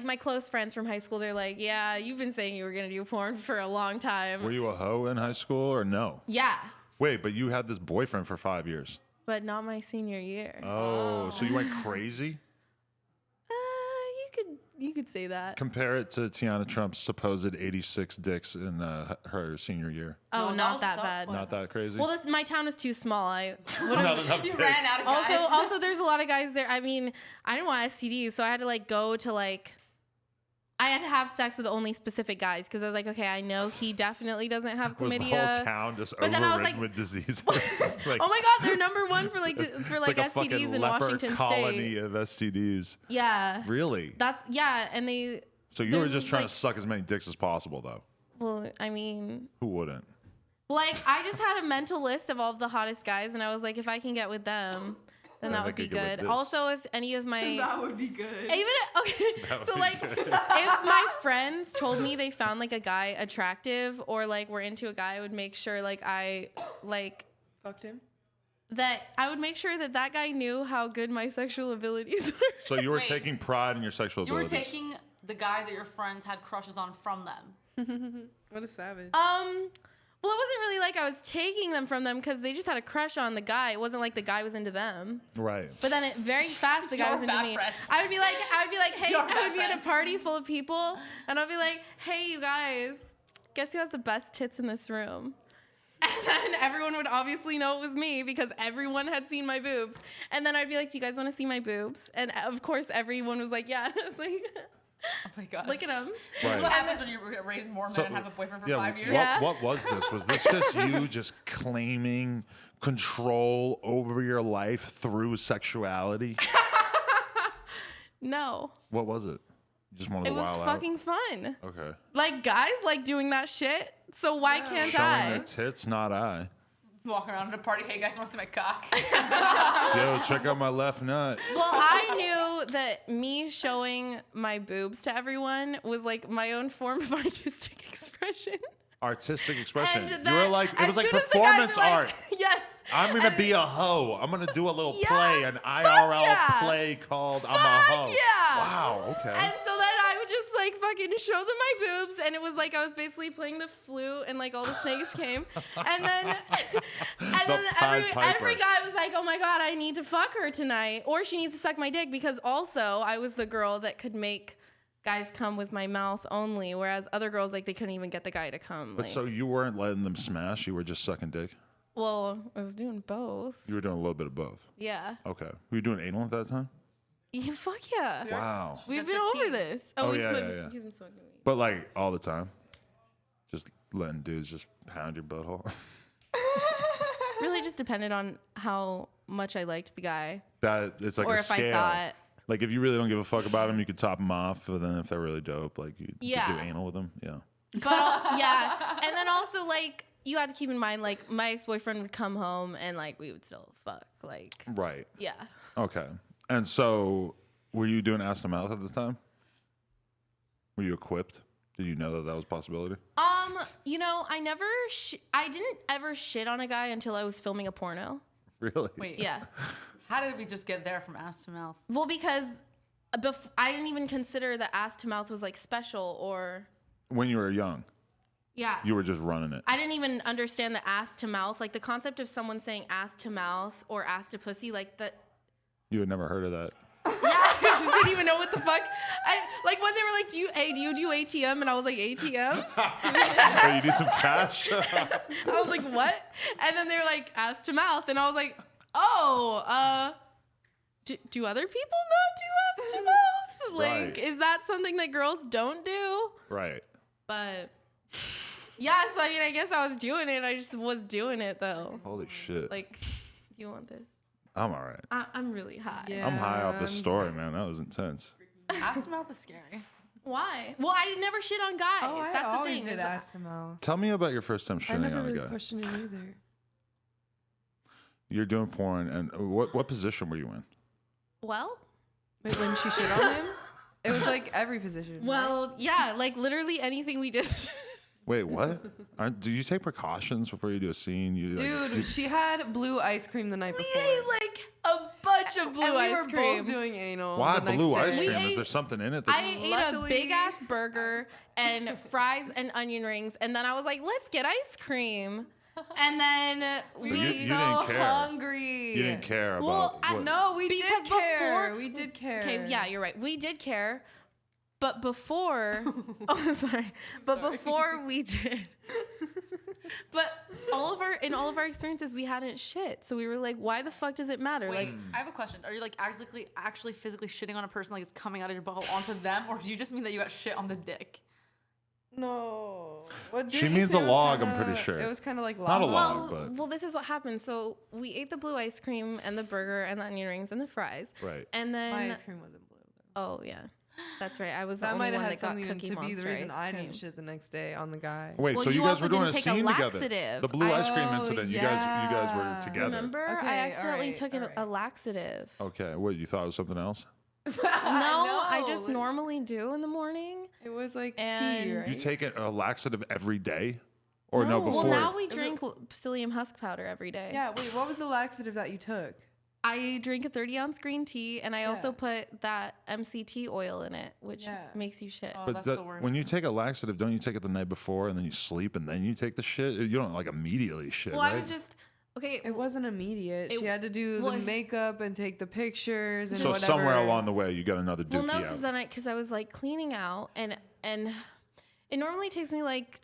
my close friends from high school, they're like, yeah, you've been saying you were going to do porn for a long time. Were you a hoe in high school or no? Yeah, Wait, but you had this boyfriend for 5 years. but not my senior year. Oh, so you went crazy? You could say that. Compare it to Tiana Trump's supposed 86 dicks in her senior year. Oh, No, not that that bad. was- Not that crazy? Well, my town is too small. Not enough You dicks. ran out of guys. Also, there's a lot of guys there. I mean, I didn't want STDs, so I had to like go to like, I had to have sex with only specific guys because I was like, okay, I know he definitely doesn't have Was the chlamydia. whole town just But then I was overridden like- with disease? Like, Oh my God, they're number one for like it's like a fucking STDs in leper Washington colony State. of STDs. Yeah, Really? and they. So you were there's just this, trying like- to suck as many dicks as possible, though. Well, I mean, Who wouldn't? like I just had a mental list of all of the hottest guys, and I was like, if I can get with them, then Yeah, that I would be could get with good. this. Also, if any of my That would be good. even okay, That would so be like good. if my friends told me they found like a guy attractive or like were into a guy, I would make sure like I like Fucked him. that I would make sure that that guy knew how good my sexual abilities were. So you were Wait. taking pride in your sexual You were abilities. taking the guys that your friends had crushes on from them. What a savage. Well, it wasn't really like I was taking them from them because they just had a crush on the guy. It wasn't like the guy was into them. Right. But then very fast the guy You're was into bad me. friends. I would be like, hey, You're I bad would be at a friends. party full of people, and I'd be like, hey, you guys, guess who has the best tits in this room? And then everyone would obviously know it was me because everyone had seen my boobs. And then I'd be like, do you guys want to see my boobs? And of course, everyone was like, yeah. I was like, Oh my God. look at them. This is Right. what happens when you raise more men and have a boyfriend for 5 years. Yeah. What was this? Was this just you just claiming control over your life through sexuality? No, What was it? You just wanted it to was wild fucking fun. out? Okay. Like, guys like doing that shit, so why can't Showing I? their tits, not I. Walking around at a party, hey guys, want to see my cock? Yo, check out my left nut. Well, I knew that me showing my boobs to everyone was like my own form of artistic expression. Artistic expression. And You were like, it as was like soon as the guys performance were like- art. Yes. I'm gonna And- be a hoe. I'm gonna do a little Yeah, play, an fuck IRL yeah. play called I'm a Fuck hoe. yeah. Wow. Okay. And so then I would just like fucking show them my boobs, and it was like I was basically playing the flute, and like all the snakes came, and then Pied Piper. every guy was like, "Oh my God, I need to fuck her tonight," or she needs to suck my dick, because also I was the girl that could make guys come with my mouth only, whereas other girls like they couldn't even get the guy to come. But like, so you weren't letting them smash. You were just sucking dick. well, I was doing both. You were doing a little bit of both. Yeah. Okay. Were you doing anal at that time? Yeah, fuck yeah. Wow. We've at been 15. over this. Oh, he's yeah, been, yeah, yeah. he's been smoking weed. But like all the time. Just letting dudes just pound your butthole. Really just depended on how much I liked the guy, That it's like or a if scale. I thought. Like if you really don't give a fuck about them, you could top them off. But then if they're really dope, like you could Yeah. do anal with them. Yeah. But yeah, and then also like you had to keep in mind, like, my ex-boyfriend would come home and, like, we would still fuck. Like, Right. yeah. Okay. And so, were you doing ass to mouth at this time? Were you equipped? Did you know that that was a possibility? You know, I didn't ever shit on a guy until I was filming a porno. Really? Wait. Yeah. How did we just get there from ass to mouth? Well, because I didn't even consider that ass to mouth was, like, special or... When you were young, Yeah. you were just running it. I didn't even understand the ass to mouth. Like, the concept of someone saying ass to mouth or ass to pussy, like, that... You had never heard of that. Yeah, I just didn't even know what the fuck. Like, when they were like, do you do ATM? And I was like, ATM? Oh, you need some cash? I was like, what? And then they were like, ass to mouth. And I was like, oh, do other people not do ass to mouth? Like, Right. is that something that girls don't do? Right. But, yeah, so I mean, I guess I was doing it. I just was doing it, though. Holy shit. Like, do you want this? I'm all right. I'm really high. Yeah. I'm high off this story, man. That was intense. Ass to mouth is scary. Why? Well, I never shit on guys. Oh, I That's the always thing. did is- ass to mouth. Tell me about your first time I shitting never on a really guy. questioned it either. You're doing porn, and what position were you in? Well, Wait, when she shit on him? It was like every position. right? well, yeah, like literally anything we did. Wait, what? Do you take precautions before you do a scene? You, Dude, she had blue ice cream the night We before. ate like a bunch of blue and we ice were cream. both doing anal. why the next blue ice day. cream? We Is there ate- something in it? I That's, ate a Luckily- big ass burger and fries and onion rings, and then I was like, "Let's get ice cream." And then We So were you so didn't care. hungry. you didn't care Well, about what? No, we Because did care. before- We did care. Okay, yeah, you're right. We did care, but before, oh, sorry, but before we did, but in all of our experiences, we hadn't shit, so we were like, "Why the fuck does it matter?" Wait, Like, I have a question. Are you like actually physically shitting on a person, like it's coming out of your butthole onto them, or do you just mean that you got shit on the dick? No. What She did you means say a was log, I'm kinda- pretty sure. It was kind of like Not a lava. log. well, but- well, this is what happened. So we ate the blue ice cream and the burger and the onion rings and the fries, Right. and then My ice cream wasn't blue. Though. oh yeah, that's right. I was the That only might have one had that got something Cookie to be the Monster reason ice I cream. didn't shit the next day on the guy. Wait, Well, so you you guys were also doing a didn't take a scene together? laxative. The blue ice cream Oh, incident. You guys were together. Remember, Okay, I accidentally alright, took alright. a laxative. Okay. What, you thought it was something else? No, I just know. normally do in the morning. It was like tea, And- right? You take a laxative every day, or no, No. before? Well, now we drink psyllium husk powder every day. Yeah, wait, what was the laxative that you took? I drink a 30-ounce green tea, and I also Yeah. put that MCT oil in it, which Yeah. makes you shit. Oh, But that's that- the worst. when you take a laxative, don't you take it the night before and then you sleep and then you take the shit? You don't like immediately shit, Well, right? I was just okay. It wasn't immediate. It- She had to do well, the makeup and take the pictures and so whatever. somewhere along the way, you got another dookie Well, no, out. because I was like cleaning out, and it normally takes me like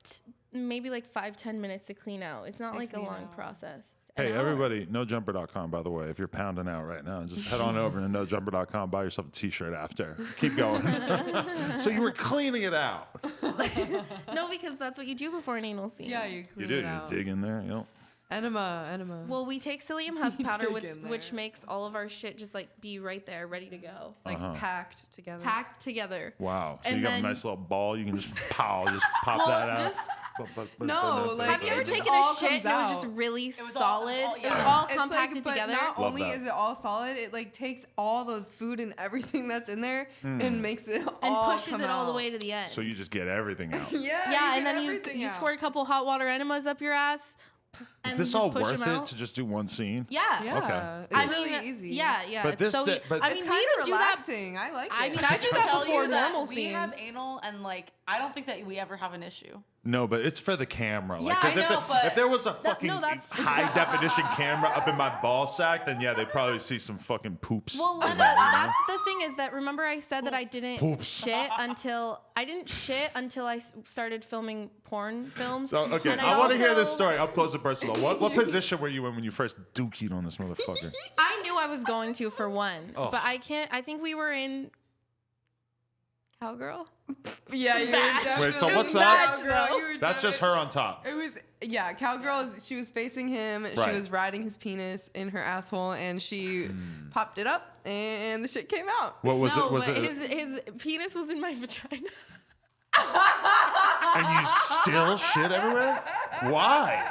maybe like 5-10 minutes to clean out. It's not Takes like a me an long hour. process. Hey, An hour. everybody, nojumper.com, by the way. If you're pounding out right now, just head on over to nojumper.com, buy yourself a t-shirt after. Keep going. So you were cleaning it out. No, because that's what you do before an anal scene. Yeah, you You clean do. it You out. dig in there. You know. Enema. Well, we take psyllium husk powder, dig which, in which there. makes all of our shit just like be right there, ready to go, like Uh-huh. packed together. packed together. Wow. So And you got a then- nice little ball. You can just pop Well, that out. just- No, like, Have you ever it just taken all a shit and comes it was just out. really was all- solid? it was all- It was yeah. all It's compacted but together. not Love only that. is it all solid, it like takes all the food and everything that's in there Hmm. and makes it and all pushes come it all the out. way to the end. So you just get everything out. Yeah, yeah, and get then everything you out. squirt a couple hot water enemas up your ass. Is and this just all push worth 'em it out. to just do one scene? Yeah. Yeah, Okay. it's really easy. Yeah, yeah. But it's this so di- but- I It's mean, kind we of even do that. relaxing. I like it. I mean, I do that Tell before you that normal we scenes. have anal, and like I don't think that we ever have an issue. No, but it's for the camera. Like, Yeah, 'cause I if, know, but if there was a fucking no, that's- high definition camera up in my ball sack, then yeah, they'd probably see some fucking poops. Well, that's the thing is that remember I said that I didn't Oops. shit until I started filming porn films. So okay, And I want to hear this also- story up close and personal. What position were you in when you first dookied on this motherfucker? I knew I was going to for one, Oh. but I can't. I think we were in Cowgirl. Yeah, you're Vag. definitely. Wait, so it what's was that? Cowgirl. You were That's just her on top. It was Cowgirl. She was facing him. She Right. was riding his penis in her asshole, and she popped it up, and the shit came out. What was no, it? Was but it? his penis was in my vagina. And you still shit everywhere? Why?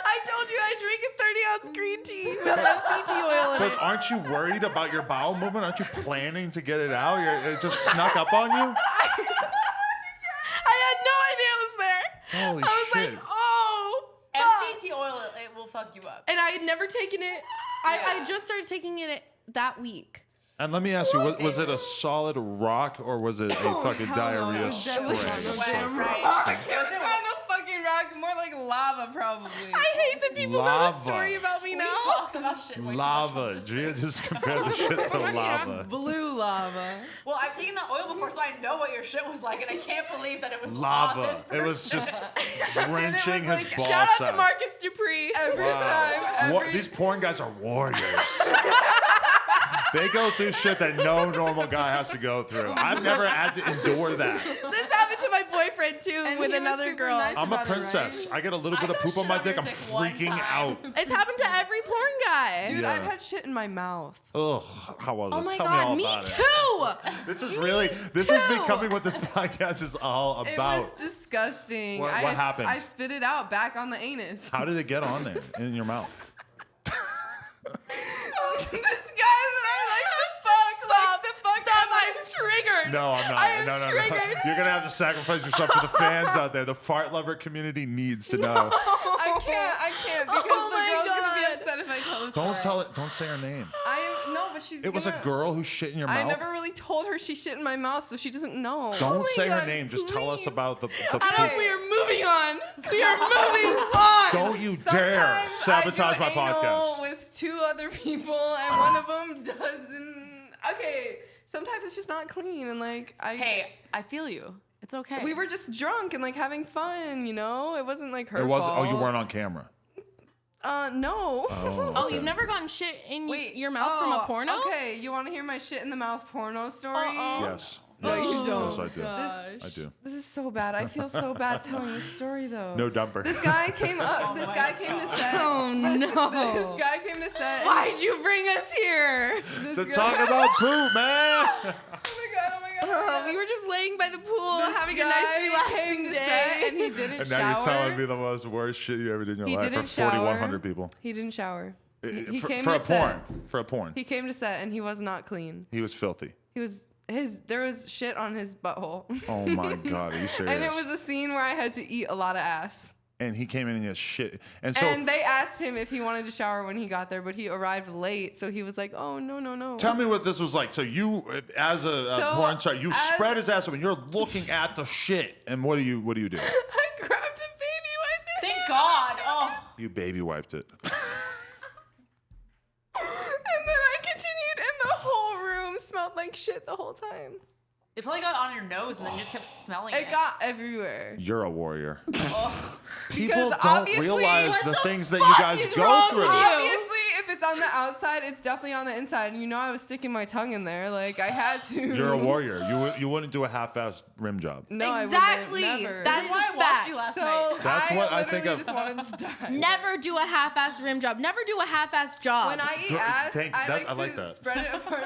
I told you I drink a 30-ounce green tea with MCT oil in But it. aren't you worried about your bowel movement? Aren't you planning to get it out? It just snuck up on you? I had no idea it was there. Holy I was shit. like, oh, fuck. MCT oil, it will fuck you up. And I had never taken it. I just started taking it that week. And let me ask you, was it a solid rock or was it a fucking Hell no, diarrhea it was definitely spray? not no damn Right. rock. It was It's not no fucking rock, more like lava probably. I hate that people know Lava. the story about me We now. talk about shit way too much on Lava. this. Gia just compared the shit to lava. Blue lava. Well, I've taken that oil before, so I know what your shit was like, and I can't believe that it was on Lava. this It was person. just drenching his like, ball Shout out to sack. Marcus Dupree. Every time, What, every these porn guys are warriors. They go through shit that no normal guy has to go through. I've never had to endure that. This happened to my boyfriend too And with he was another super girl. nice. I'm a about it, princess. right? I get a little I bit of got poop on shit my on dick. your I'm dick one freaking time. out. It's happened to every porn guy. Dude, Yeah. I've had shit in my mouth. Ugh, how was it? Oh my Tell god, me me all about it. too. This is Me really, this is too. becoming what this podcast is all It about. was disgusting. What happened? I spit it out back on the anus. How did it get on there in your mouth? This guy that I like to fuck likes to fuck Stop, on my I'm triggered. No, I'm not. I am no. triggered. You're gonna have to sacrifice yourself for the fans out there. The fart lover community needs to know. I can't because Oh the my girl's gonna be God. upset if I tell this Don't story. tell it. Don't say her name. I am no, but she's. It was a gonna- girl who shit in your I mouth. never really told her she shit in my mouth, so she doesn't know. Don't my say her God, name. Just tell us please. about the Okay. poop. We are moving on. We are moving on. Don't you dare Sometimes sabotage my I do anal podcast. with two other people, and one of them doesn't. Okay, sometimes it's just not clean, and like I. Hey, I feel you. It's okay. We were just drunk and like having fun, you know. It wasn't like her It wasn't. fault. Oh, you weren't on camera. No. Oh, Oh, okay. you've never gotten shit in Wait. your mouth from a porno? Okay, you want to hear my shit in the mouth porno story? Yes. No, Yes. you don't. Yes, I do. Gosh. I do. This is so bad. I feel so bad telling this story though. No dumper. This guy came up. This my guy came to God. set. Oh, no. This guy came to set. Why'd you bring us here? This To guy- talk about poop, man. Oh my god! Oh my god! Oh my god. We were just laying by the pool, This having a guy nice, came relaxing to day. set and he didn't And now shower. you're telling me the most worst shit you ever did in your He life didn't for 4,100 shower. people. He didn't shower. He for, came for to a porn. set. For a porn. He came to set and he was not clean. He was filthy. He was there was shit on his butthole. Oh my god, are you serious? And it was a scene where I had to eat a lot of ass. And he came in and he had shit. And so And they asked him if he wanted to shower when he got there, but he arrived late, so he was like, "Oh no." tell me what this was like. So you, as a So, porn star, you as- spread his ass open. You're looking at the shit. And what do you do? I grabbed a baby wipe. and Thank handed God. it to Oh. him. You baby wiped it. And then I continued, and the whole room smelled like shit the whole time. It probably got on your nose and then you just kept smelling it. It got everywhere. You're a warrior. Oh. People Because don't obviously- realize What the the things that you guys is go wrong through. with you? Obviously, if it's on the outside, it's definitely on the inside. And you know, I was sticking my tongue in there, like I had to. You're a warrior. You wouldn't do a half-assed rim job. No, Exactly. I wouldn't. Never. That's That's why I a watched fact. you last so night. That's I what I literally think of- just wanted to die. Never do a half-ass rim job. Never do a half-ass job. When I eat Good- ass, thank- I that's- like I like to that. spread it apart.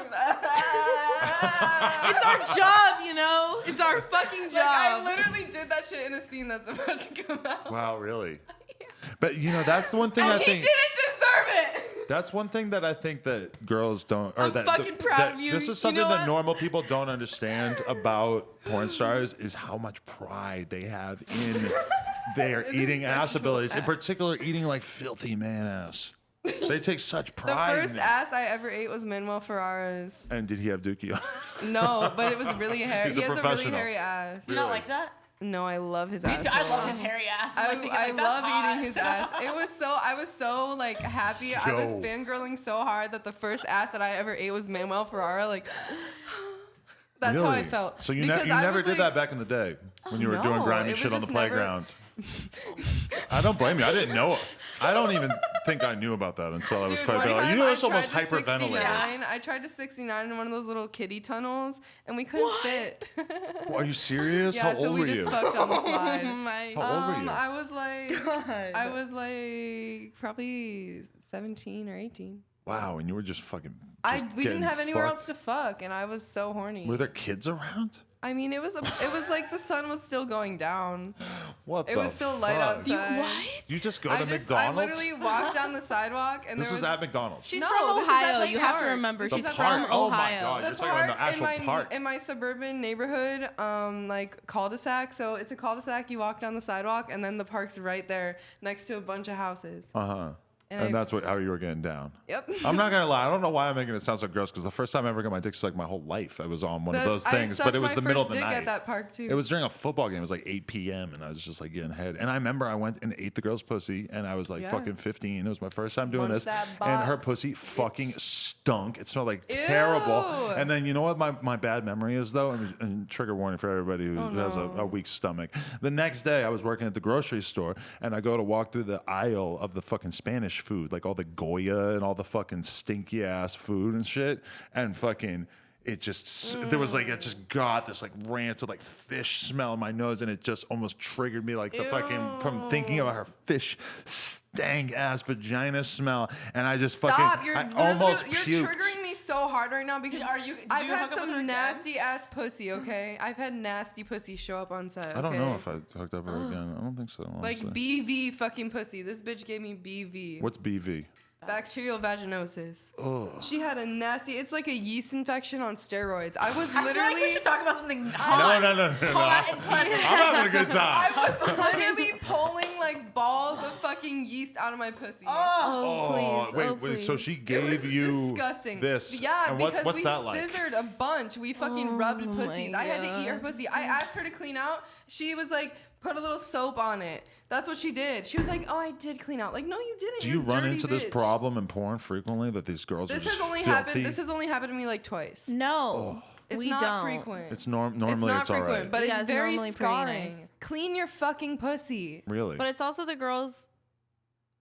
it's our job, you know? It's our fucking job. Like I literally did that shit in a scene that's about to come out. Wow, really? But you know, that's the one thing And I he think. didn't deserve it. That's one thing that I think that girls don't. Or I'm that, fucking proud that of you. This You is something know that what? normal people don't understand about porn stars is how much pride they have in their In eating their ass sexual abilities. In act. particular, eating like filthy man ass. They take such The pride. first in it. ass I ever ate was Manuel Ferrara's. And did he have dookie on? No, but it was really hairy. He's a He has a really professional. hairy ass. Do you not like that? No, I love his Me ass. too. I love his hairy ass. I'm like, thinking, I like, that's love hot. eating his ass. I was so like happy. I was Yo. fangirling so hard that the first ass that I ever ate was Manuel Ferrara. Like that's how I Really? felt. So you, Because you I never was, did like- that back in the day when you were doing No, grimy it shit was on the just never- playground. I don't blame you. I didn't know. I don't even think I knew about that until I was Dude, quite one big. Like, time you I was almost tried to hyperventilating. 69. I tried to 69 in one of those little kiddie tunnels, and we couldn't fit. Are you serious? Yeah, How so old we were just you? fucked on the Oh slide. my How old were you? I was like, God. I was like probably 17 or 18. Wow, and you were just fucking. We just didn't getting have anywhere fucked. else to fuck, and I was so horny. Were there kids around? I mean, it was like the sun was still going down. What It the was still light fuck? outside. You just go I to McDonald's? I literally walked down the sidewalk and This there was was at McDonald's. She's No, from this is at Ohio. the You have to park. remember. The She's park. from Oh my Ohio. God. the You're talking about the park actual park. in my suburban neighborhood, like cul-de-sac. So it's a cul-de-sac. You walk down the sidewalk, and then the park's right there next to a bunch of houses. Uh-huh. And And I- that's how you were getting down. Yep. I'm not gonna lie. I don't know why I'm making it sound so gross because the first time I ever got my dick sucked my whole life, I was on one of those things. But it was the middle of the night. At that park too. It was during a football game. It was like 8 p.m. and I was just like getting head. And I remember I went and ate the girl's pussy and I was like Yeah. fucking 15. It was my first time doing Munch this. that And her box, pussy fucking stunk. It smelled like Ew. terrible. And then you know what my bad memory is though? And trigger warning for everybody who has a weak stomach. The next day I was working at the grocery store and I go to walk through the aisle of the fucking Spanish food, like all the Goya and all the fucking stinky ass food and shit. And fucking it just there was like it just got this like rancid like fish smell in my nose and it just almost triggered me like the fucking from thinking about her fish stank ass vagina smell and I just Stop! fucking You're I almost you're puked. triggering me so hard right now because Did you I've hook had up with her some again? nasty ass pussy. Okay, I've had nasty pussy show up on set. I don't okay? know if I hooked up with her again. I don't think so. Like Honestly. BV fucking pussy. This bitch gave me BV. What's BV? Bacterial vaginosis. Ugh. She had a nasty. It's like a yeast infection on steroids. I was I feel like we literally. should talk about something No, hot. no, no, no, no. Hot and pleasant. I'm having a good time. I was literally pulling like balls of fucking yeast out of my pussy. Oh, please. wait, oh, wait. please. So she It gave was you disgusting. this. Yeah, and because what's we that like? scissored a bunch. We fucking rubbed my pussies. I had to eat her God. pussy. I asked her to clean out. She was like, put a little soap on it. That's what she did. She was like, oh, I did clean out. Like, no, you didn't. Do You're you a run dirty into this bitch. problem in porn frequently that these girls are This just has only filthy? happened. This has only happened to me like twice. No, It's we not don't. frequent. It's normally It's not it's all frequent, right. but Yeah, it's it's very normally pretty scarring. nice. Clean your fucking pussy. Really? But it's also the girls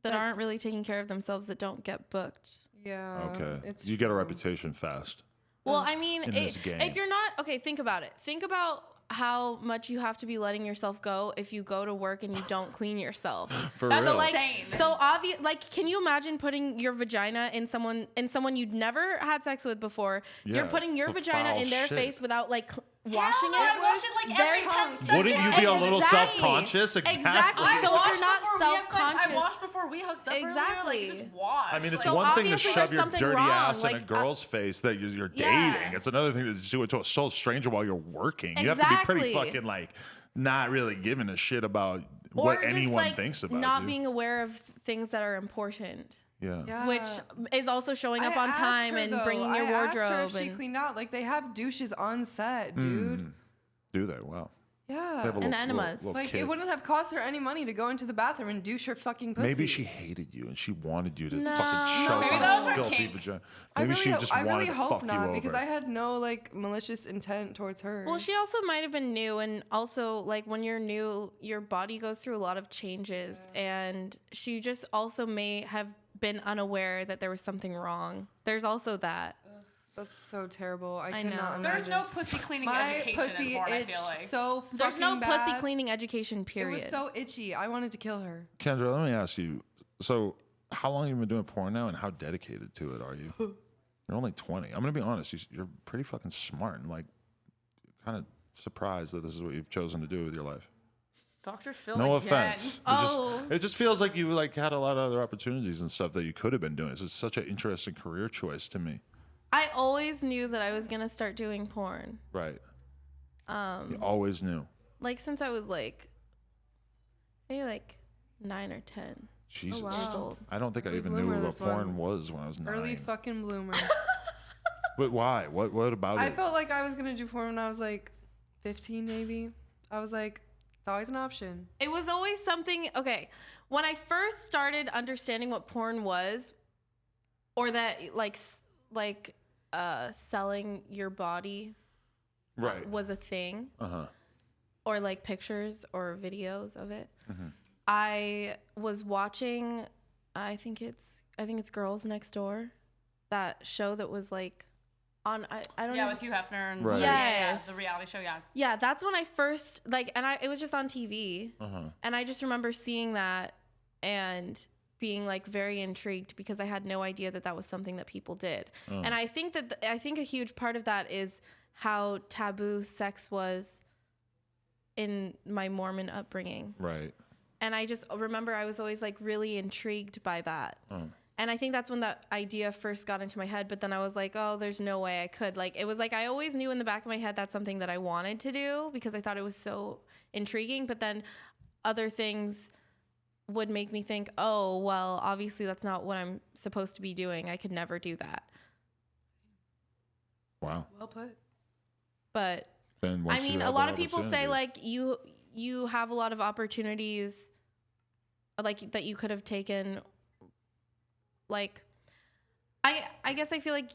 that That- aren't really taking care of themselves that don't get booked. Yeah. Okay. It's You get a true. reputation fast. Well, I mean, In this game. if you're not okay, think about it. Think about how much you have to be letting yourself go if you go to work and you don't clean yourself. For That's real. like- Like, Insane. so obvious. Like, can you imagine putting your vagina in someone you'd never had sex with before? Yeah, You're putting your it's a vagina foul in their shit. face without like washing Hell no, I it. wash it like Very every 10 chunky. seconds. Wouldn't you be a little Exactly. self-conscious? Exactly. Exactly. I So if washed you're not before we had sex. self-conscious- I washed before we hooked up. earlier, Exactly. Like, just wash. I mean, it's So one thing to obviously shove there's your something dirty wrong, ass in a like, girl's face that you're Yeah. dating. It's another thing to do it to a soul stranger while you're working. You have to be pretty Exactly. fucking like not really giving a shit about Or what just, anyone like, thinks about not you. being aware of things that are important. Yeah. Yeah. Which is also showing up I on asked time her, and though. bringing your I asked her wardrobe. if she And cleaned out. Like they have douches on set, dude. Do they? Wow. Yeah. They have a And little- enemas. little Like kid. it wouldn't have cost her any money to go into the bathroom and douche her fucking pussy. Maybe she hated you and she wanted you to No. fucking choke Maybe on that was her her filthy kink. vagina. I Maybe really, she just I wanted really to hope fuck you not over. because I had no like malicious intent towards her. well, she also might have been new, and also like when you're new, your body goes through a lot of changes, and she just also may have been unaware that there was something wrong. There's also that. That's so terrible. I I cannot know. imagine. There's no pussy cleaning My education pussy in porn, I itched feel like. so fucking There's no bad. pussy cleaning education. It Period. was so itchy. I wanted to kill her. Kendra, let me ask you. So, how long have you been doing porn now, and how dedicated to it are you? You're only 20. I'm gonna be honest. You're pretty fucking smart, and like, kind of surprised that this is what you've chosen to do with your life. Dr. Phil No again. offense. Oh. It just feels like you like had a lot of other opportunities and stuff that you could have been doing. It's just such an interesting career choice to me. I always knew that I was gonna start doing porn. Right. You always knew. Like since I was like maybe like 9 or 10. Jesus. wow. Years old. I don't think I Early even knew bloomer, what this porn one. was when I was 9. Early fucking bloomer. But why? What about I it? felt like I was gonna do porn when I was like 15, maybe. I was like, it's always an option. It was always something. Okay, when I first started understanding what porn was, or that selling your body Right. was a thing, Uh-huh. or like pictures or videos of it. Mm-hmm. I was watching. I think it's Girls Next Door, that show that was like on. I don't Yeah, know. with Hugh Hefner and Right. yeah, Yes. the reality show, yeah. Yeah, that's when I first it was just on TV. Uh-huh. And I just remember seeing that and being like very intrigued because I had no idea that that was something that people did. Oh. And I think that a huge part of that is how taboo sex was in my Mormon upbringing. Right. And I just remember I was always like really intrigued by that. And I think that's when that idea first got into my head. But then I was like, oh, there's no way I could. Like, it was like I always knew in the back of my head that's something that I wanted to do because I thought it was so intriguing. But then other things would make me think, oh, well, obviously that's not what I'm supposed to be doing. I could never do that. Wow. Well put. But Then I once you mean, a have lot that of people say opportunity- like you have a lot of opportunities like that you could have taken. Like, I guess I feel like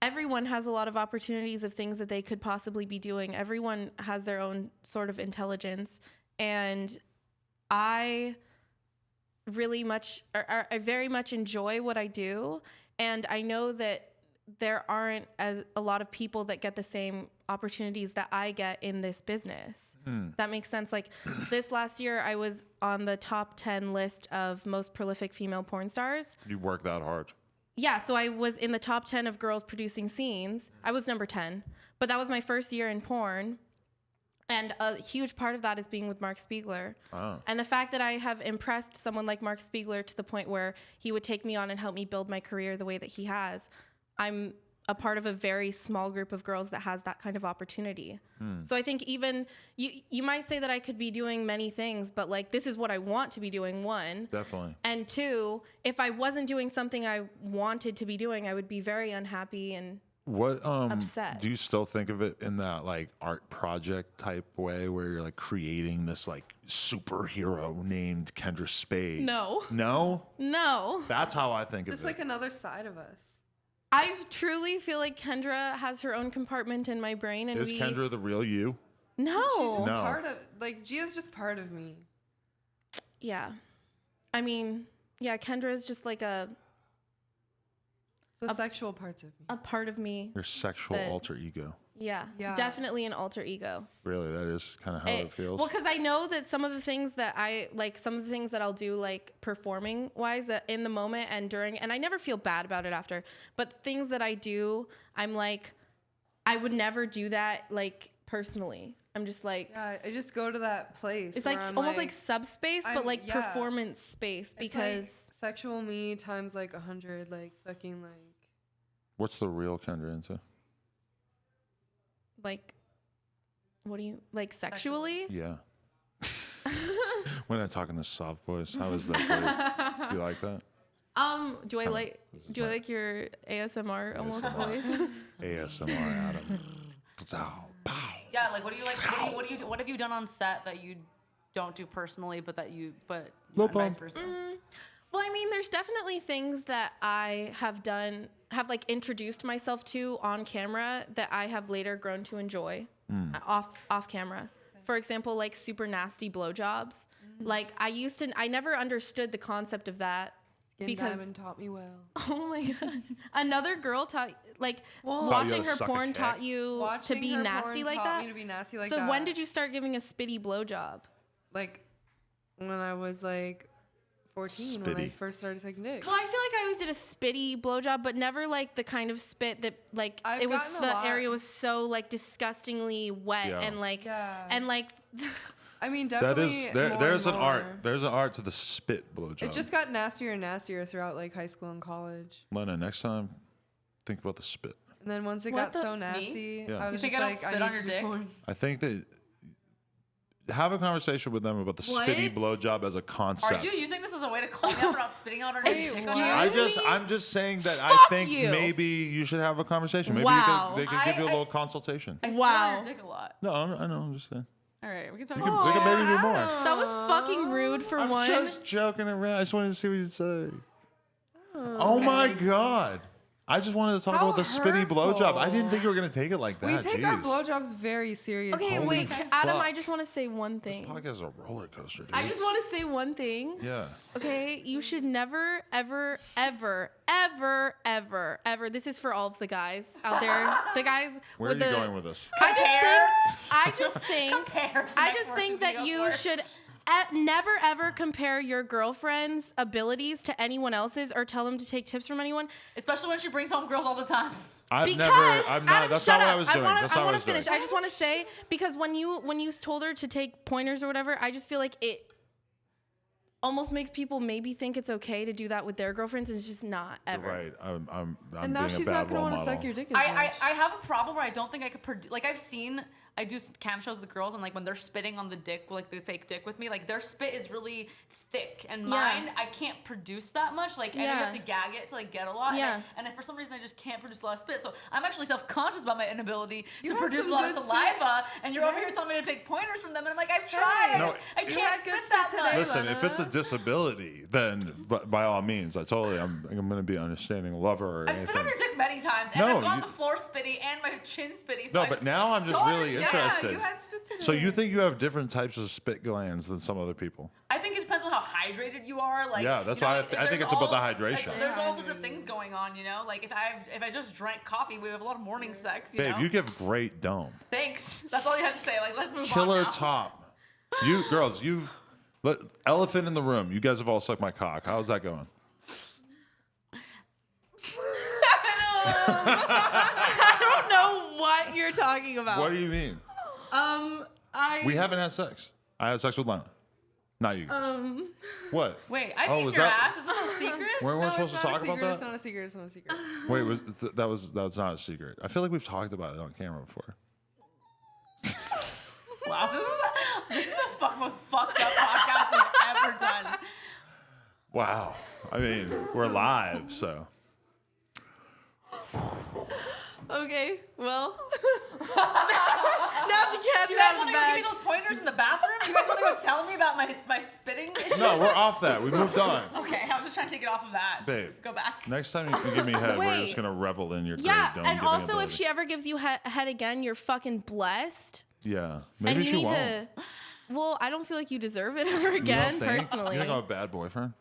everyone has a lot of opportunities of things that they could possibly be doing. Everyone has their own sort of intelligence, and I very much enjoy what I do, and I know that there aren't a lot of people that get the same opportunities that I get in this business. That makes sense. Like this last year, I was on the top 10 list of most prolific female porn stars. You work that hard. Yeah, so I was in the top 10 of girls producing scenes. I was number 10, but that was my first year in porn. And a huge part of that is being with Mark Spiegler. Oh. And the fact that I have impressed someone like Mark Spiegler to the point where he would take me on and help me build my career the way that he has, I'm a part of a very small group of girls that has that kind of opportunity. So I think even you might say that I could be doing many things, but like this is what I want to be doing, one. Definitely. And two, if I wasn't doing something I wanted to be doing, I would be very unhappy and What upset. do you still think of it in that like art project type way where you're like creating this like superhero named Kendra Spade? No. No? No. That's how I think Just of it. like another side of us. I truly feel like Kendra has her own compartment in my brain, and Is Kendra the real you? No. She's just No. part of, like, Gia's just part of me. Yeah. I mean, yeah, Kendra is just like It's the sexual parts of me. a part of me. Your sexual But- alter ego. Yeah. Yeah. Definitely an alter ego. Really, that is kind of how it feels. Well, because I know that some of the things that I'll do, like performing wise, that in the moment and during, and I never feel bad about it after, but things that I do, I'm like, I would never do that, like personally. I'm just like, Yeah, I just go to that place. it's where like I'm almost like subspace, but I'm- like yeah. performance space it's because like sexual me times like 100, like fucking like. What's the real Kendra into? like, what do you like sexually? Yeah. When I talk in this soft voice, how is that for you? Do you like that? Do I like your ASMR almost voice? ASMR Adam. Pow. Yeah, like what do you like? What have you done on set that you don't do personally, but No vice problem. versa? Well, I mean, there's definitely things that I have like introduced myself to on camera that I have later grown to enjoy off camera. For example, like super nasty blowjobs. Like I never understood the concept of that. Skin Because- Diamond taught me well. Oh my God. Another girl taught, like, Well, Taught you how watching to her suck a porn dick? taught you Watching to be her nasty porn like taught that? me to be nasty like So that. when did you start giving a spitty blowjob? Like, when I was like 14, when I Spitty. first started sucking dick. Well, I feel like I always did a spitty blowjob, but never like the kind of spit that like I've it was gotten a the lot. area was so like disgustingly wet Yeah. and like Yeah. and like I mean, That definitely. is there. more There's and an art. more. There's an art to the spit blowjob. It just got nastier and nastier throughout like high school and college. Lena, next time, think about the spit. And then once it What got the- so nasty, Yeah. I You was think just I don't like, spit I on need your to do dick? porn. I think that have a conversation with them about the spitty blowjob as a concept. Are you using this as a way to call me out for not spitting out her dick on excuse her? I'm just saying that I Fuck think you. maybe you should have a conversation. Maybe Wow. they could give you a I- little consultation. I spit Wow. on your dick a lot. No, I know. I'm just saying. All right, we can talk We about can maybe do more. that was fucking rude for I'm one. just joking around. I just wanted to see what you'd say. Oh my god! I just wanted to talk How about the spitty blowjob. I didn't think you were gonna take it like that. We take our Jeez. blowjobs very seriously. Okay, Holy wait, Adam, fuck. I just want to say one This thing. podcast is a roller coaster, dude. I just want to say one thing. yeah. Okay, you should never, ever, ever, ever, ever, ever. This is for all of the guys out there. The guys Where are with you the. going with this? I just think. Compare. I just think that you should. Never ever compare your girlfriend's abilities to anyone else's or tell them to take tips from anyone. Especially when she brings home girls all the time. I've not. Adam, That's shut not what up. I was doing. That's not I what I want was to finish. doing. I just want to say, because when you told her to take pointers or whatever, I just feel like it almost makes people maybe think it's okay to do that with their girlfriends, and it's just not ever. Right. I'm And now being she's a bad not gonna role want to model. suck your dick as much. I have a problem where I don't think I could like I do cam shows with girls, and like when they're spitting on the dick, like the fake dick with me, like their spit is really thick, and mine I can't produce that much. Like, and you have to gag it to like get a lot. Yeah. And for some reason I just can't produce a lot of spit, so I'm actually self-conscious about my inability You to had produce a some lot of good saliva. spit. And you're over Yeah. here telling me to take pointers from them, and I'm like, I've tried. No, I you can't had spit good that spit much. today. Listen, if it's a Lena. disability, then by all means, I'm going to be an understanding lover or I've anything. spit on your dick many times, and No, I've gone you- the floor spitty and my chin spitty. So No, I but now I'm just don't really understand. interested. Yeah, you had spit today. So you think you have different types of spit glands than some other people? I think it depends on how hydrated you are. Like, Yeah, that's you know, why I think there's it's about the hydration. There's all sorts of things going on, you know. Like if I just drank coffee, we have a lot of morning sex. You Babe, know? you give great dome. Thanks. That's all you have to say. Like, let's move on. Killer now. top. You girls, elephant in the room. You guys have all sucked my cock. How's that going? I don't know what you're talking about. What do you mean? We haven't had sex. I had sex with Lena. Not you guys. What? Wait, I Oh, think was your that- ass. Is this a secret? Weren't we No, supposed it's to not talk a about secret. that? It's not a secret. It's not a secret. Wait, that was not a secret. I feel like we've talked about it on camera before. Wow, this is the most fucked up podcast we've ever done. Wow. I mean, we're live, so. Okay, well. Now the cat's Do you guys out of want the to give bag. me those pointers in the bathroom? You guys want to go tell me about my spitting issues? No, we're off that. We moved on. Okay, I was just trying to take it off of that. Babe. Go back. Next time you give me head, we're Wait. just going to revel in your Yeah, great dome and giving also ability. if she ever gives you head again, you're fucking blessed. Yeah. Maybe and you she need won't. to. Well, I don't feel like you deserve it ever You again, don't think? personally. You think I'm a bad boyfriend?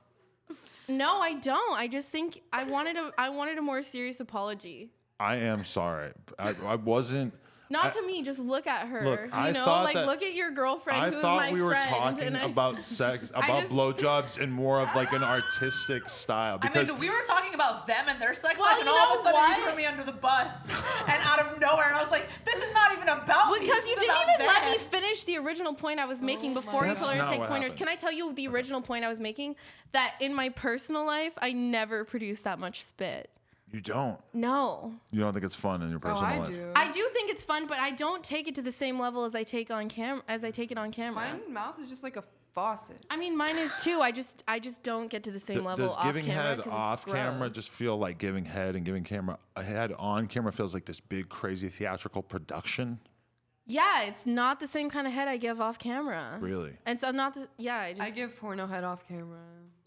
No, I don't. I just think I wanted a more serious apology. I am sorry. I wasn't. Not to me, just look at her. Look, I you know, thought like that- look at your girlfriend I who's thought my we were friend. talking and I- about sex, about just- blowjobs in more of like an artistic style. I Because mean, we were talking about them and their sex Well, life, and you all of a know sudden what? you threw me under the bus, and out of nowhere, and I was like, "This is not even about me. Because This you is didn't about even let me them." finish the original point I was making before you That's told her to not take what pointers. happened. Can I tell you the original point I was making? That in my personal life, I never produced that much spit. you don't. No. You don't think it's fun in your Oh, personal I life. do. I do think it's fun, but I don't take it to the same level as I take on as I take it on camera. My mouth is just like a faucet. I mean, mine is too. I just don't get to the same level Does off giving camera. head 'cause it's off camera gross. just feel like giving head, and giving head on camera feels like this big, crazy theatrical production? Yeah, it's not the same kind of head I give off camera. Really? And so not the I give porno head off camera.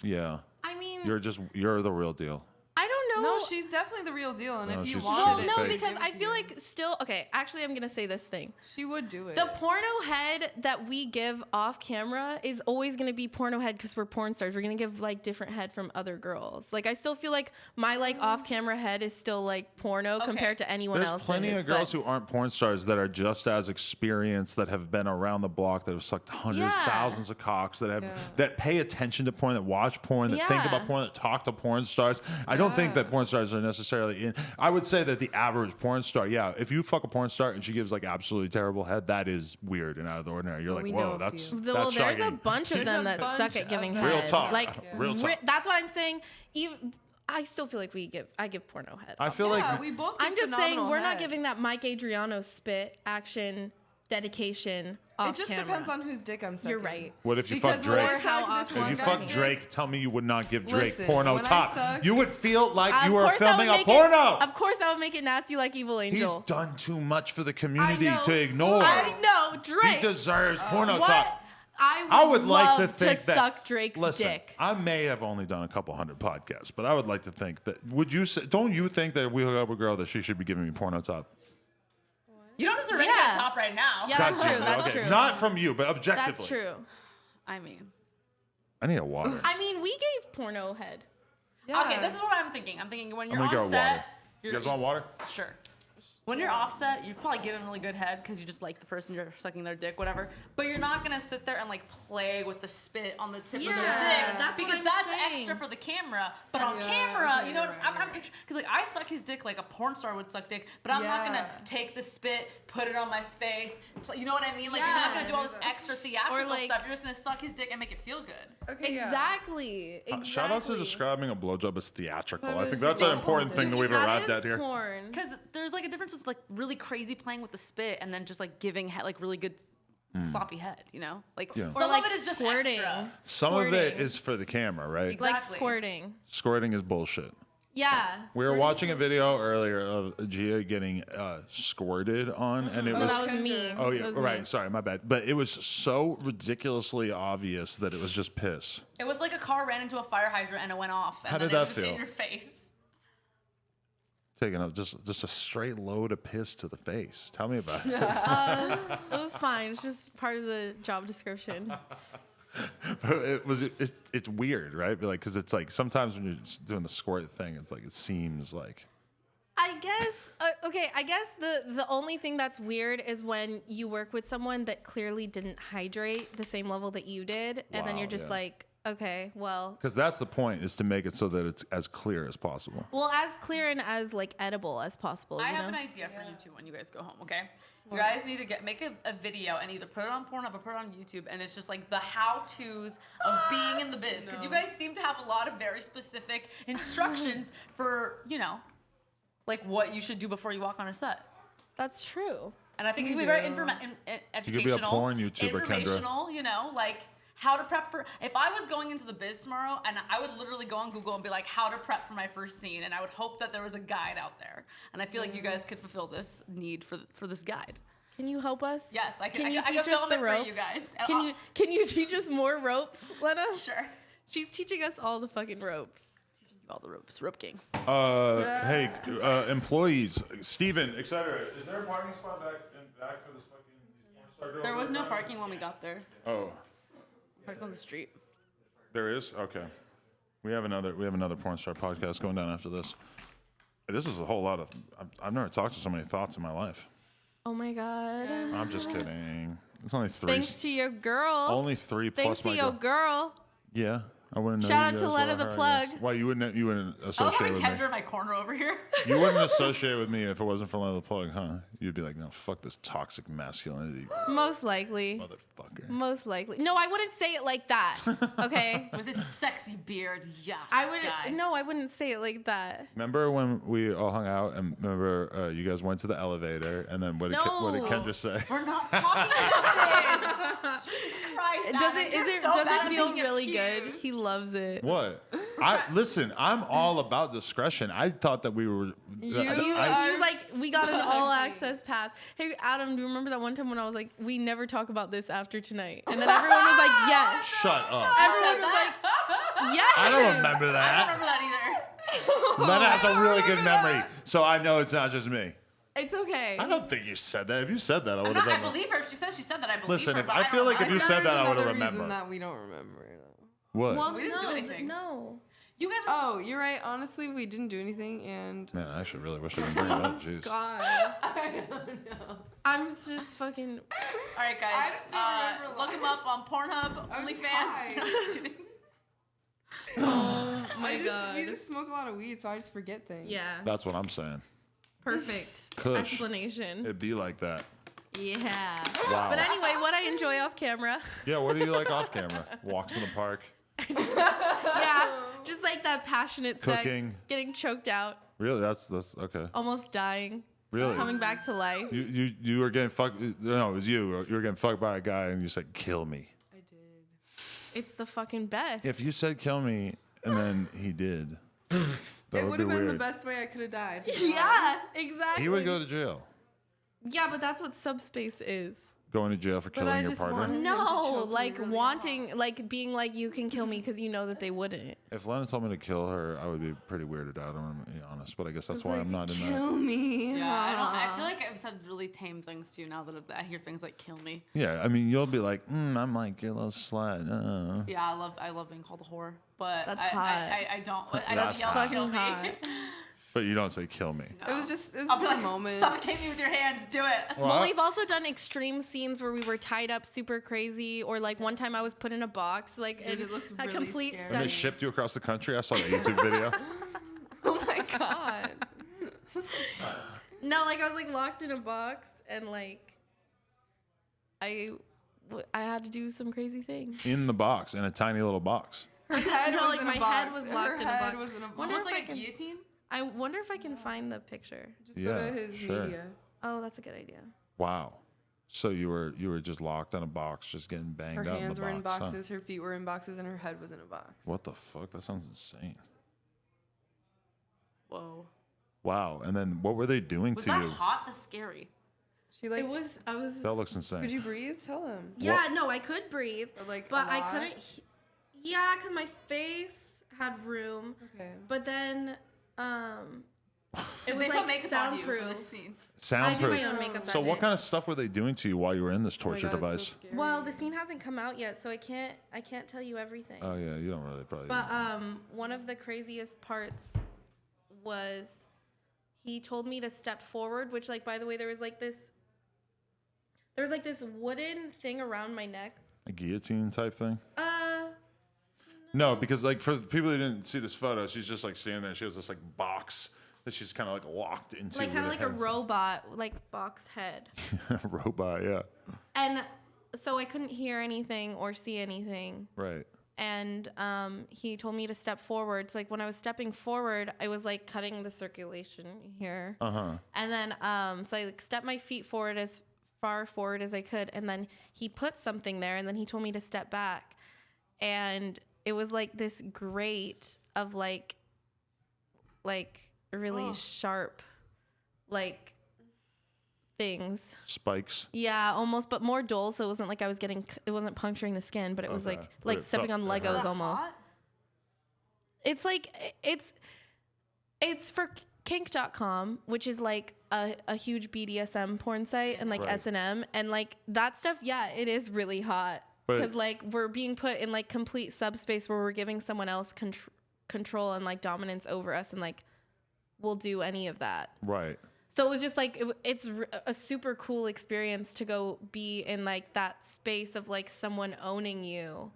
Yeah. I mean, You're the real deal. I don't know. No, she's definitely the real deal, and No, if you she's- wanted Well, it, no, she would because give it I to feel you. like still okay. Actually, I'm gonna say this thing. she would do it. The porno head that we give off camera is always gonna be porno head because we're porn stars. We're gonna give like different head from other girls. Like I still feel like my like off camera head is still like porno compared to anyone There's else's. plenty of girls who aren't porn stars that are just as experienced, that have been around the block, that have sucked hundreds, Yeah. thousands of cocks, that have Yeah. that pay attention to porn, that watch porn, that think Yeah. about porn, that talk to porn stars. I don't think that porn stars are necessarily in. I would say that the average porn star, yeah, if you fuck a porn star and she gives like absolutely terrible head, that is weird and out of the ordinary. You're Well, like, we know whoa, a that's few. Well, that's there's a shocking. bunch of There's them a that bunch suck at giving of head. them. Real talk. Like Real talk. that's what I'm saying. Even I still feel like I give porno head. I feel yeah, like we both. Give I'm just saying phenomenal we're not head. giving that Mike Adriano spit action dedication off It just camera. depends on whose dick I'm sucking. You're right. what if you Because fuck when I Drake? How suck this often? If one you guy's fuck dick- Drake, tell me you would not give Drake Listen, porno when I top. suck- You would feel like Of you were course I filming would a make porno. Of course, I would make it nasty like Evil He's Angel. done too much for the I community know. to ignore. I know, He Drake. deserves porno what? top. I would like love to think that. suck Drake's Listen, dick. I may have only done a couple hundred podcasts, but I would like to think that. Would you say? Don't you think that if we hook up with a girl that she should be giving me porno top? You don't deserve any Yeah. of that top right now. Yeah, that's God true. damn it. That's Okay, true. Not from you, but objectively. That's true. I mean. I need a water. I mean, we gave porno head. Yeah. Okay, this is what I'm thinking. I'm thinking when I'm you're gonna on get a set. water. You guys want water? Sure. When you're offset, you're probably giving really good head because you just like the person you're sucking their dick, whatever. But you're not gonna sit there and like play with the spit on the tip of their dick that's what because I'm that's saying. extra for the camera. But on camera, you know, I'm because like I suck his dick like a porn star would suck dick, but I'm not gonna take the spit, put it on my face. You know what I mean? Like you're not gonna do all this extra theatrical stuff. You're just gonna suck his dick and make it feel good. Okay, Exactly. Shout out to describing a blowjob as theatrical. I think that's an an important thing that we've arrived at here. Porn. Because there's like a difference with like really crazy playing with the spit and then just like giving like really good sloppy head, you know? Like some like of it is just squirting. extra. Some of it is for the camera, right? Exactly. Like squirting. Squirting is bullshit. Yeah. We were watching a video earlier of Gia getting squirted on, and it was. That was me. Oh That yeah, was right. me. Sorry, my bad. But it was so ridiculously obvious that it was just piss. It was like a car ran into a fire hydrant and it went off. And How then did it that was just feel? in your face. Taking up just a straight load of piss to the face. Tell me about it. It was fine. It's just part of the job description. It's weird, right? Like, because it's like sometimes when you're just doing the squirt thing, it's like it seems like. I guess I guess the only thing that's weird is when you work with someone that clearly didn't hydrate the same level that you did, and then Wow, you're just yeah. like, okay, well, Because that's the point, is to make it so that it's as clear as possible. as clear and as like edible as possible. I you have know? an idea for you two when you guys go home, okay? You guys need to make a video and either put it on Pornhub or put it on YouTube, and it's just like the how-tos of being in the biz. Because you guys seem to have a lot of very specific instructions for, you know, like what you should do before you walk on a set. That's true. And I think it could be very educational. You could be a porn YouTuber, Kendra. Informational, you know, like how to prep for. If I was going into the biz tomorrow, and I would literally go on Google and be like, how to prep for my first scene, and I would hope that there was a guide out there. And I feel like you guys could fulfill this need for this guide. Can you help us? Yes, I can. Can you I teach can us film the it ropes? for you guys. Can you teach us more ropes, Lena? Sure. She's teaching us all the fucking ropes. Teaching you all the ropes, rope gang. Hey, employees, Steven, etc. Is there a parking spot back for this fucking porn star girls? There was no parking when we got there. Oh, Parked on the street. there is? Okay. We have another porn star podcast going down after this. This is a whole lot of. I've never talked to so many thoughts in my life. Oh my god. I'm just kidding. It's only three. Thanks to your girl. Only three Thanks plus to my your girl. girl. Yeah, I wouldn't know. Shout you out to guys Lena were the her, I plug. guess. Why you wouldn't I love associate having with Kendra me? in my corner over here. You wouldn't associate with me if it wasn't for Lena the plug, huh? You'd be like, no, fuck this toxic masculinity, Most likely. motherfucker. Most likely. No, I wouldn't say it like that. Okay. With his sexy beard, yeah. I wouldn't say it like that. Remember when we all hung out and remember you guys went to the elevator and then what did No. Kendra say? We're not talking about this. Jesus Christ. Does Adam, it you're so does bad it at feel being really good? accused. He loves it. What? Listen, I'm all about discretion. I thought that we were. He was like, we got an all access pass. Hey, Adam, do you remember that one time when I was like, we never talk about this after tonight? And then everyone was like, yes. Shut up. Everyone was like, yes. I don't remember I don't that. remember that either. Lena has a really good memory, so I know it's not just me. It's okay. I don't think you said that. If you said that, I would I have. believe her. She said that. I believe Listen, her. if but I feel don't like if know. you said that, I would have Another reason remembered. that we don't remember it. What? Well, We didn't do anything. No. You guys were. Oh, you're right. Honestly, we didn't do anything, and Man, I should really wish I didn't bring it up. Jeez. God. I don't know. I'm just fucking. All right, guys. I just don't remember look him up on Pornhub, I was just OnlyFans. high. No, I'm just kidding. Oh my God. You just smoke a lot of weed, so I just forget things. Yeah. That's what I'm saying. Perfect Kush. explanation. It'd be like that. Yeah. Wow. But anyway, what I enjoy off camera. Yeah, what do you like off camera? Walks in the park. Yeah. Just like that passionate Cooking. sex. Getting choked out. Really? That's okay. Almost dying. Really? Coming back to life. You were getting fucked. No, it was you. You were getting fucked by a guy, and you said, "Kill me." I did. It's the fucking best. If you said, "Kill me," and then he did, that It would would be have been weird. the best way I could have died. Yeah, exactly. He would go to jail. Yeah, but that's what subspace is. Going to jail for But I killing your just partner. wanted- him to No, choke me like really wanting, like being like, you can kill me because you know that they wouldn't. If Lena told me to kill her, I would be pretty weirded out. I'm gonna be honest, but I guess that's It's why like, I'm not in that. Kill me. Yeah, I feel like I've said really tame things to you now that I hear things like "kill me." Yeah, I mean, you'll be like, I'm like your little slut. Yeah, I love being called a whore, but That's I hot. I don't That's yell hot. "kill me." Fucking hot. But you don't say kill me. It was just I'll be a like, moment. suffocate me with your hands. Do it. Well, we've also done extreme scenes where we were tied up super crazy, or like one time I was put in a box, like Dude, it looks a really complete scary. And they set. shipped you across the country. I saw the YouTube video. Oh my god. No, like I was like locked in a box, and like I had to do some crazy things. In the box, in a tiny little box. Her head No, was like in my a box. head was locked Her in a head box. was in a box. Wonder Almost if I like a can- guillotine. I wonder if I can find the picture. Just go Yeah, to his sure. media. Oh, that's a good idea. Wow. So you were just locked in a box, just getting banged Her out hands in the were in box. huh? boxes, her feet were in boxes, and her head was in a box. What the fuck? That sounds insane. Whoa. Wow. And then what were they doing Was to that you? hot? That's scary. She like. I was. That looks insane. Could you breathe? Tell him. Yeah, no, I could breathe, But, like, but a I lot? couldn't. Yeah, because my face had room, Okay. but then it Did was they like put makeup on you for soundproof. this scene? I do Soundproof. my own makeup. So that what day. kind of stuff were they doing to you while you were in this Oh my torture God, it's so device? scary. Well, the scene hasn't come out yet, so I can't tell you everything. Oh yeah, you don't really probably. But one of the craziest parts was he told me to step forward, which like by the way there was like this wooden thing around my neck. A guillotine type thing? No, because like for the people who didn't see this photo, she's just like standing there. She has this like box that she's kind of like locked into. Like kind of with like a head. robot, like box head. Robot, yeah. And so I couldn't hear anything or see anything. Right. And he told me to step forward. So like when I was stepping forward, I was like cutting the circulation here. Uh-huh. And then so I like stepped my feet forward as far forward as I could, and then he put something there, and then he told me to step back. And it was like this grate of like really sharp like things. Spikes. Yeah, almost, but more dull. So it wasn't like I was getting, it wasn't puncturing the skin, but it was Okay. like But it stepping felt- on it hurt. Legos Was that almost. hot? It's like it's for kink.com, which is like a huge BDSM porn site and like Right. S&M, and like that stuff. Yeah, it is really hot But- because like we're being put in like complete subspace where we're giving someone else control and like dominance over us, and like we'll do any of that. Right. So it was just like it's a super cool experience to go be in like that space of like someone owning you.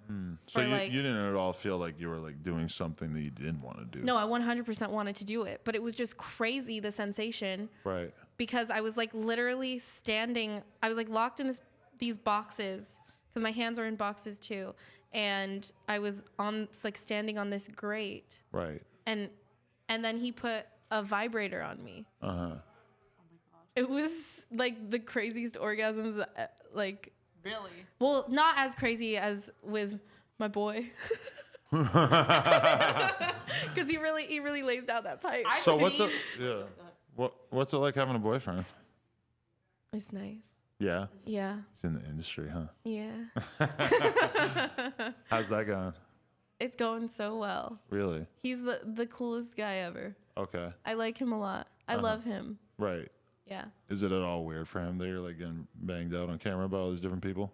So Or, you, like- you didn't at all feel like you were like doing something that you didn't want to do. No, I 100% wanted to do it, but it was just crazy, the sensation, Right. because I was like literally standing. I was like locked in these boxes because my hands were in boxes too, and I was on like standing on this grate, Right. and then he put a vibrator on me. Uh-huh. It was like the craziest orgasms, like. Really? Well, not as crazy as with my boy, because he really lays down that pipe. So what's it what's it like having a boyfriend? It's nice. Yeah. Yeah. He's in the industry, huh? Yeah. How's that going? It's going so well. Really? He's the coolest guy ever. Okay. I like him a lot. I love him. Right. Yeah. Is it at all weird for him that you're like getting banged out on camera by all these different people?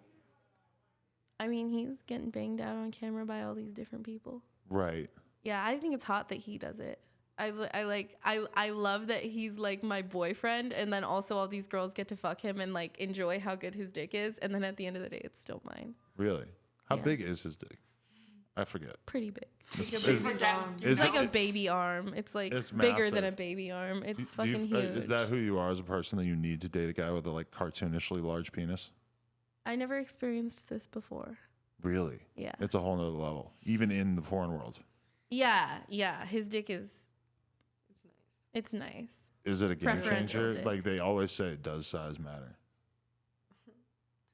I mean, he's getting banged out on camera by all these different people. Right. Yeah, I think it's hot that he does it. I love that he's like my boyfriend, and then also all these girls get to fuck him and like enjoy how good his dick is, and then at the end of the day, it's still mine. Really? How Yeah. big is his dick? I forget. Pretty big. Like a Is- big is- dong. It's Is like it- a baby arm. It's like It's bigger than a massive. baby arm. It's Do fucking you- huge. Is that who you are as a person, that you need to date a guy with a like cartoonishly large penis? I never experienced this before. Really? Yeah. It's a whole nother level, even in the porn world. Yeah. His dick is. It's nice. Is it a game Preferential changer? dick. Like they always say, does size matter? To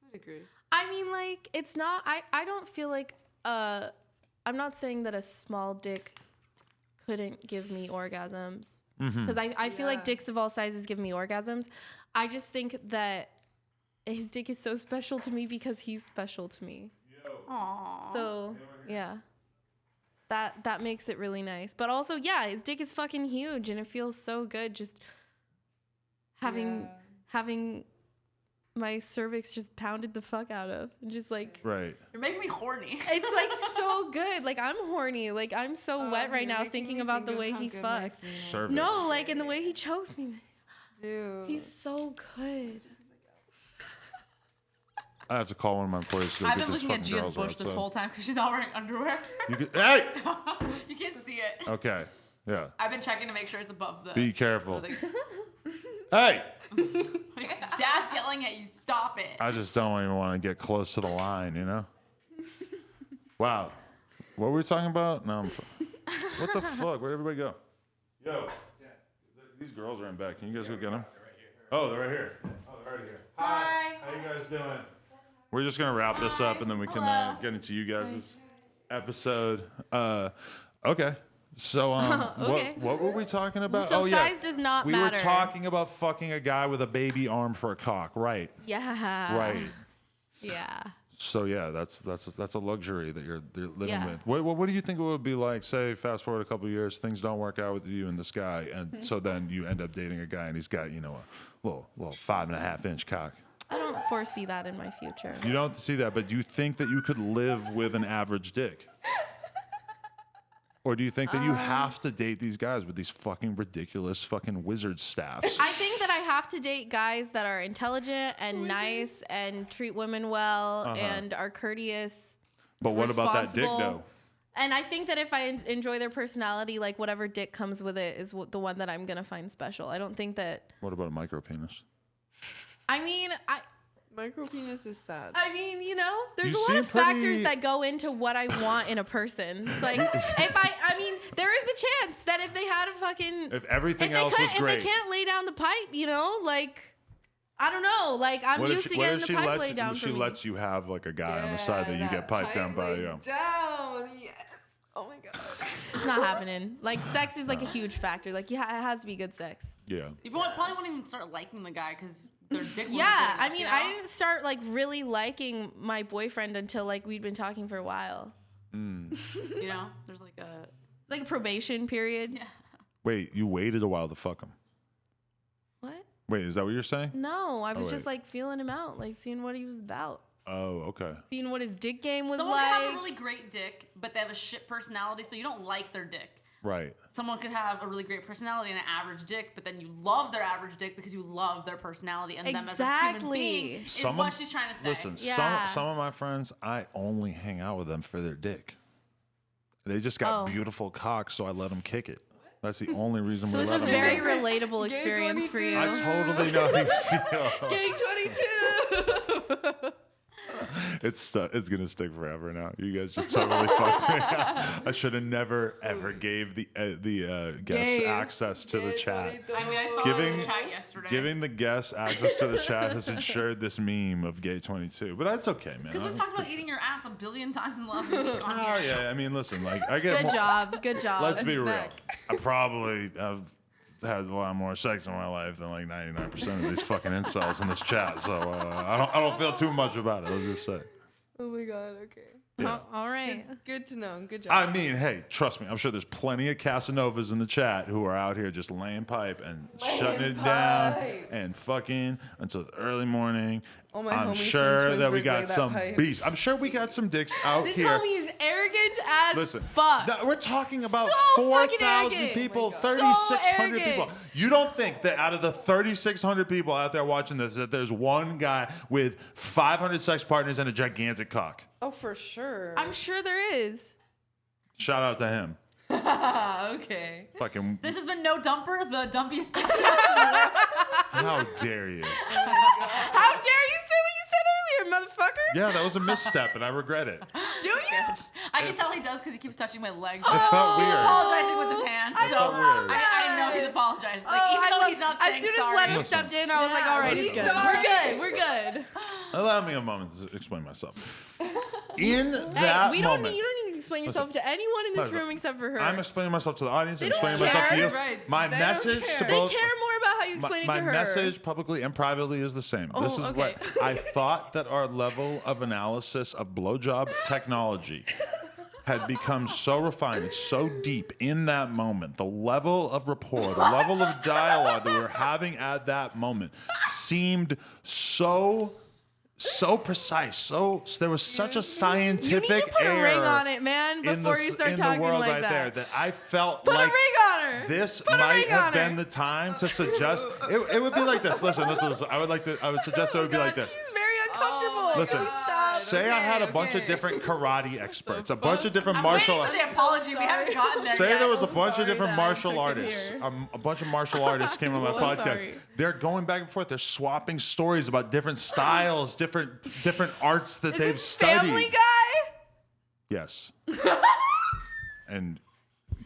a degree. I mean, like, it's not. I don't feel like. I'm not saying that a small dick couldn't give me orgasms, because I feel like Yeah. dicks of all sizes give me orgasms. I just think that his dick is so special to me because he's special to me. Aww. So yeah, that makes it really nice. But also, yeah, his dick is fucking huge, and it feels so good just having my cervix just pounded the fuck out of. And just like Right. You're making me horny. it's like so good. Like I'm horny. Like I'm so wet right you're now making thinking me about think the of way how he good my fucks. semen is. Cervix. No, like and the way he chokes me. Dude. He's so good. I have to call one of my employees to go I've get been these looking at fucking Gia's girls bush this outside. whole time because she's not wearing underwear. Hey! You can't see it. Okay. Yeah. I've been checking to make sure it's above the. Be careful. the- Hey! Dad's yelling at you. Stop it. I just don't even want to get close to the line, you know? Wow. What were we talking about? No, what the fuck? Where'd everybody go? Yo. These girls are in back. Can you guys go get them? Oh, they're right here. Oh, they're right here. Hi. How you guys doing? We're just going to wrap this up and then we can get into you guys' episode. Okay. So, Okay. what were we talking about? So oh, yeah. size does not we matter. were talking about fucking a guy with a baby arm for a cock. Right. Yeah. Right. Yeah. So yeah, that's a luxury that you're living Yeah. with. What do you think it would be like? Say, fast forward a couple of years, things don't work out with you and this guy, and so then you end up dating a guy and he's got a little 5.5-inch cock. I don't foresee that in my future. You don't see that, but do you think that you could live with an average dick? Or do you think that you have to date these guys with these fucking ridiculous fucking wizard staffs? I think that I have to date guys that are intelligent and nice and treat women well and are courteous. But what about that dick responsible. though? And I think that if I enjoy their personality, like whatever dick comes with it is the one that I'm going to find special. I don't think that. What about a micro penis? I mean, Micro penis is sad. there's You a lot seem of factors pretty- that go into what I want in a person. It's like, there is the chance that if they had a fucking. If everything if they else was if great. they can't lay down the pipe, I don't know. Like, I'm What if used she, to what getting if the she pipe lets laid down she for me. lets you have like a guy on the side that you get piped down by? Yeah. Down. Yes. Oh my god. It's not happening. Like, sex is like a huge factor. Like, it has to be good sex. Yeah. You probably won't even start liking the guy because their dick. wasn't Yeah, good I enough, mean, you know? I didn't start like really liking my boyfriend until like we'd been talking for a while. You know, there's like a. It's like a probation period. Yeah. Wait, you waited a while to fuck him. What? Wait, is that what you're saying? No, I was just wait. like feeling him out, like seeing what he was about, Oh, okay. seeing what his dick game was Someone like. could have a really great dick, but they have a shit personality, so you don't like their dick. Right. Someone could have a really great personality and an average dick, but then you love their average dick because you love their personality and them as a human Exactly. being. Is what she's trying to say. Listen, Yeah. some of my friends, I only hang out with them for their dick. They just got Oh. beautiful cocks, so I let them kick it. That's the only reason So we this let was a them. very relatable Gay experience for 22. you. I totally know how you feel. Gang 22. It's gonna stick forever now. You guys just totally fucked me. I should have never ever gave the guests Gay. access to the Gay chat. 22. I mean, I saw it in Giving- the chat yesterday. Giving the guests access to the chat has ensured this meme of Gay 22, but that's okay, man. Because we talked about eating your ass a billion times in the last week on Oh here. yeah, I mean, listen, like I get. Good more, job. Good job. Let's be real. snack. I probably have had a lot more sex in my life than like 99% of these fucking incels in this chat, so I don't feel too much about it. Let's just say. Oh my god. Okay. Yeah. Oh, all right. Good to know. Good job. I mean, hey, trust me. I'm sure there's plenty of Casanovas in the chat who are out here just laying pipe and shutting it down pipe. and fucking until the early morning. All my I'm homies sure from that we Twinsburg got lay that some pipe. beasts. I'm sure we got some dicks out This here. homie is arrogant as Listen, fuck. no, we're talking about So fucking 4,000 arrogant. people, Oh my God. 3,600 So people. arrogant. You don't think that out of the 3,600 people out there watching this, that there's one guy with 500 sex partners and a gigantic cock? Oh, for sure. I'm sure there is. Shout out to him. okay. Fucking, This has been No Dumper, the dumpiest podcast. how dare you? How dare you say what you said earlier, motherfucker? Yeah, that was a misstep, and I regret it. Do you? I can tell he does because he keeps touching my legs. It felt He's weird. apologizing with his hands. It So felt weird. I know he's apologizing. Like, Oh, even I though love- he's not as saying soon as sorry. Leno Listen. stepped in, I was like, all right, he's it's good. sorry. We're good. We're good. Allow me a moment to explain myself. In Hey, that we don't moment, need, you don't need to explain yourself to anyone in this listen, room except for her. I'm explaining myself to the audience. I'm They don't explaining myself to care. you. Right. My They don't message to care. they both. care more about how you explain it my to her. message publicly and privately is the same. Oh, This is okay. what I thought that our level of analysis of blowjob technology had become so refined and so deep in that moment. The level of rapport, the level of dialogue that we were having at that moment seemed so precise. There was such a scientific You need to put air a ring on it, man, before you start talking like that. There that I felt Put like a ring on her. this Put a might ring have on been her. the time to suggest. It would be like this. Listen. I would suggest it would be like this. She's very uncomfortable. Listen, Can we stop? say I had a bunch of okay. different karate experts, a bunch of different I'm martial waiting for arts. the apology. We haven't gotten there Say yet. there was a bunch of sorry different that I martial couldn't artists. hear. A bunch of martial artists came on my So podcast. sorry. They're going back and forth. They're swapping stories about different styles, different arts that Is they've this studied. Family Guy? Yes. And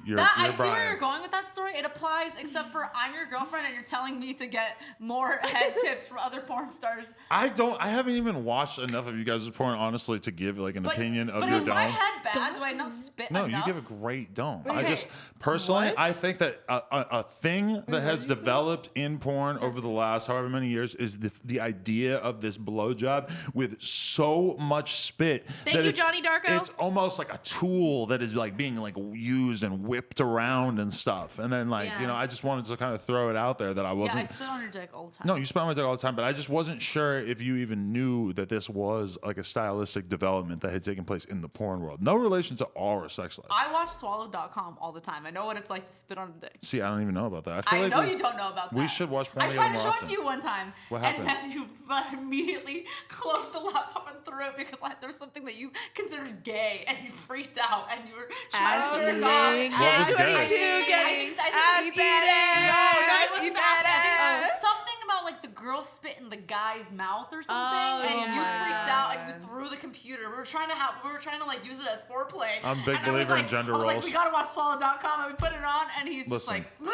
you're I see where Brian. you're going with that story. It applies, except for I'm your girlfriend and you're telling me to get more head tips from other porn stars. I haven't even watched enough of you guys' porn, honestly, to give like an opinion of but your is my dome. head bad? Do I not spit No, enough? you give a great dome. I Okay. just personally, What? I think that a thing that has developed in porn over the last however many years is the idea of this blowjob with so much spit. Thank that you, it's- Johnny Darko. It's almost like a tool that is like being like used and whipped around and stuff. And then like Yeah. I just wanted to kind of throw it out there that I Yeah, wasn't. I spit on your dick all the time. No, you spit on my dick all the time, but I just wasn't sure if you even knew that this was like a stylistic development that had taken place in the porn world. No relation to our sex life. I watch swallow.com all the time. I know what it's like to spit on a dick. See, I don't even know about that. I feel I like know we- you don't know about that. we should watch porn I together tried to more show it often. to you one time, What and happened? then you immediately closed the laptop and threw it because there was something that you considered gay, and you freaked out, and you were trying Ass to jerk eating, off. What was get gay? 22, getting I ass think eating. No, Eat that ass. something about like the girl spit in the guy's mouth or something, Oh, and you yeah. freaked out and you threw the computer. We were trying to like use it as foreplay. I'm a big And I was believer in like- gender I was like, roles. we gotta watch swallow.com, and we put it on, and he's just Listen, like,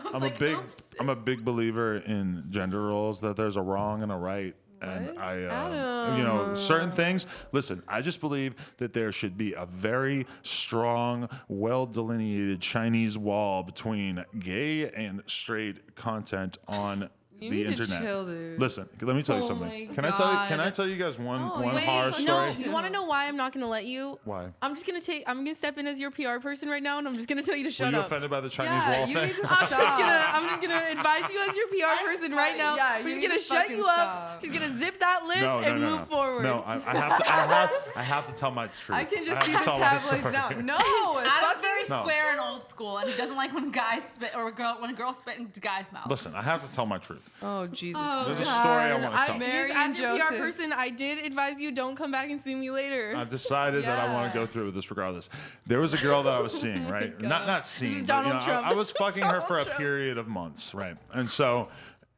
I was like, oops. I'm a big believer in gender roles, that there's a wrong and a right. And What? I, certain things. Listen, I just believe that there should be a very strong, well delineated Chinese wall between gay and straight content on You the need to internet. chill, dude. Listen, let me tell you Oh something. my Can I tell you guys one Wait, horror no, story? you want to know why I'm not going to let you? Why? I'm gonna step in as your PR person right now, and I'm just gonna tell you to Were shut you up. offended by the Chinese Yeah, wall you thing? need to I'm stop. just gonna advise you as your PR person right now. Yeah, We're you just need gonna to shut fucking you up. stop. He's gonna zip that lip and move forward. No, I have to tell my truth. I can just have see to the tell my tabloids story. down. No, Adam's fucking very No. square and old school, and he doesn't like when guys spit or when a girl spit in guys' mouths. Listen, I have to tell my truth. Oh Jesus. There's a Christ. story I want to tell. Mary Just as and your PR Joseph. person, I did advise you don't come back and sue me later. I've decided that I want to Yeah. go through with this regardless. There was a girl that I was seeing, right? God. Not seeing, is but Donald Trump. I was This is fucking her Donald for a Trump. period of months, right? And so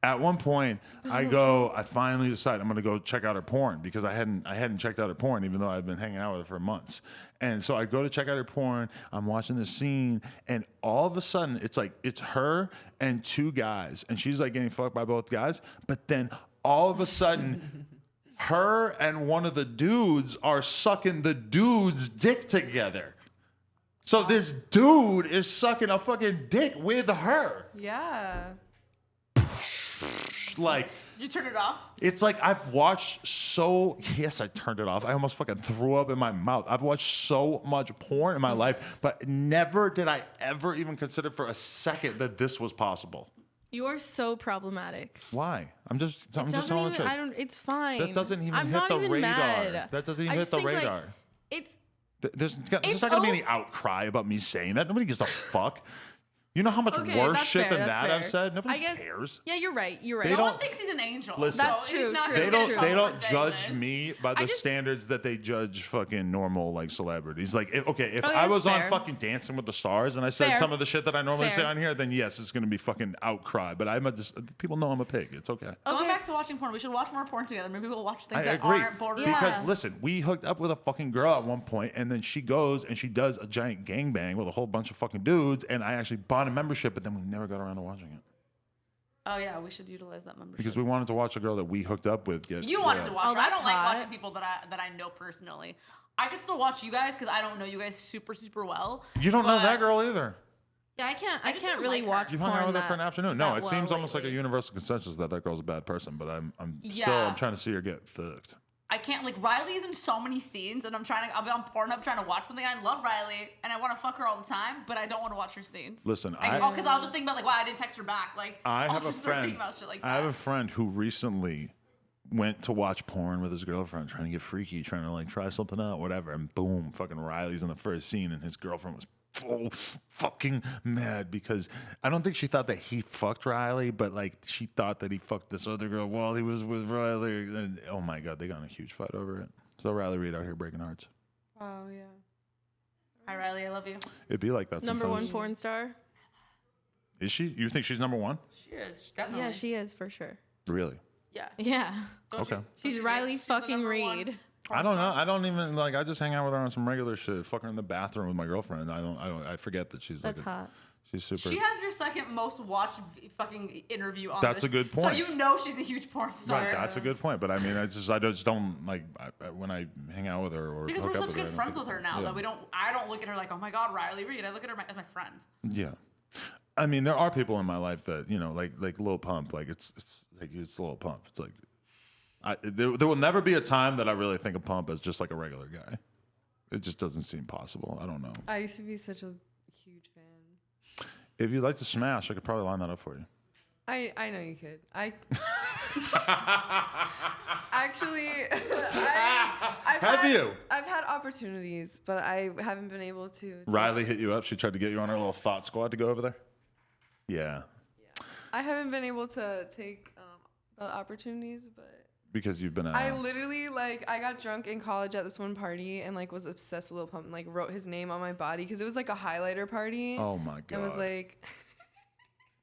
at one point, I finally decide I'm gonna go check out her porn because I hadn't checked out her porn even though I'd been hanging out with her for months. And so I go to check out her porn. I'm watching this scene, and all of a sudden, it's her and two guys, and she's like getting fucked by both guys. But then all of a sudden, her and one of the dudes are sucking the dude's dick together. So this dude is sucking a fucking dick with her. Yeah. Like, Did you turn it off? it's like I've watched yes, I turned it off. I almost fucking threw up in my mouth. I've watched so much porn in my life, but never did I ever even consider for a second that this was possible. You are so problematic. Why? I'm just telling the truth. It's fine. That doesn't even I'm hit not the even radar. mad. That doesn't even I hit just the think, like, radar. it's There's It's not gonna be o- any outcry about me saying that. Nobody gives a fuck. You know how much okay. worse That's shit fair, than that's that fair. I've said? Nobody I guess, cares. Yeah, you're right. You're right. They No one don't- thinks he's an angel. Listen. so That's he's true, not true. gonna They get don't. in They trouble don't for saying judge this. me by the just- standards that they judge fucking normal like celebrities. Like, if I that's was on fair. fucking Dancing with the Stars and I said Fair. some of the shit that I normally say Fair. on here, then yes, it's gonna be fucking outcry. But people know I'm a pig. It's okay. Going Okay. back to watching porn, we should watch more porn together. Maybe we'll watch things I that agree. aren't borderline. Yeah. Because listen, we hooked up with a fucking girl at one point, and then she goes and she does a giant gangbang with a whole bunch of fucking dudes, and I actually bought a membership, but then we never got around to watching it. Oh yeah, we should utilize that membership. Because we wanted to watch a girl that we hooked up with get. You wanted to watch Oh, her. I that's don't like hot. watching people that I know personally. I could still watch you guys because I don't know you guys super well. You don't know but- that girl either. Yeah, I I just can't didn't really like her. watch You've porn hung out with her that- for an afternoon. No, that it seems well almost like a lately. universal consensus that girl's a bad person. But I'm Yeah. trying to see her get fucked. I can't, like, Riley's in so many scenes, and I'll be on Pornhub trying to watch something. I love Riley, and I want to fuck her all the time, but I don't want to watch her scenes. Listen, because I'll just think about, like, wow, I didn't text her back. Like, I I'll have a just start friend. thinking about shit like that. I have a friend who recently went to watch porn with his girlfriend, trying to get freaky, trying to like try something out, whatever. And boom, fucking Riley's in the first scene, and his girlfriend was full fucking mad because I don't think she thought that he fucked Riley, but like she thought that he fucked this other girl while he was with Riley. And oh my god, they got in a huge fight over it. So Riley Reid out here breaking hearts. Oh yeah. Hi, Riley, I love you. It'd be like that Number sometimes. 1 porn star. Is she? You think she's number 1? She is, definitely. Yeah, she is for sure. Really? Yeah. Yeah. Don't Okay. She's the Riley fucking number one Reid. porn I don't know. star. I don't even like. I just hang out with her on some regular shit. Fuck her in the bathroom with my girlfriend. I forget that she's That's like. hot. She's super. She has your second most watched fucking interview on That's this. a good point. So you know she's a huge porn star. Right, that's a good point. But I mean, I just don't like when I hang out with her or Because hook we're up such with good I don't friends think- with her now yeah. that I don't look at her like, oh my god, Riley Reid. I look at her as my friend. Yeah, I mean, there are people in my life that like Lil Pump. Like it's Lil Pump. It's like there will never be a time that I really think of Pump as just like a regular guy. It just doesn't seem possible. I don't know. I used to be such a huge fan. If you'd like to smash, I could probably line that up for you. I know you could. Actually, I've had opportunities, but I haven't been able to. Riley hit you up. She tried to get you on her little thought squad to go over there. Yeah. I haven't been able to take the opportunities, but Because you've been. I literally I got drunk in college at this one party and like was obsessed with Lil Pump and like wrote his name on my body because it was like a highlighter party. Oh my god. And was like.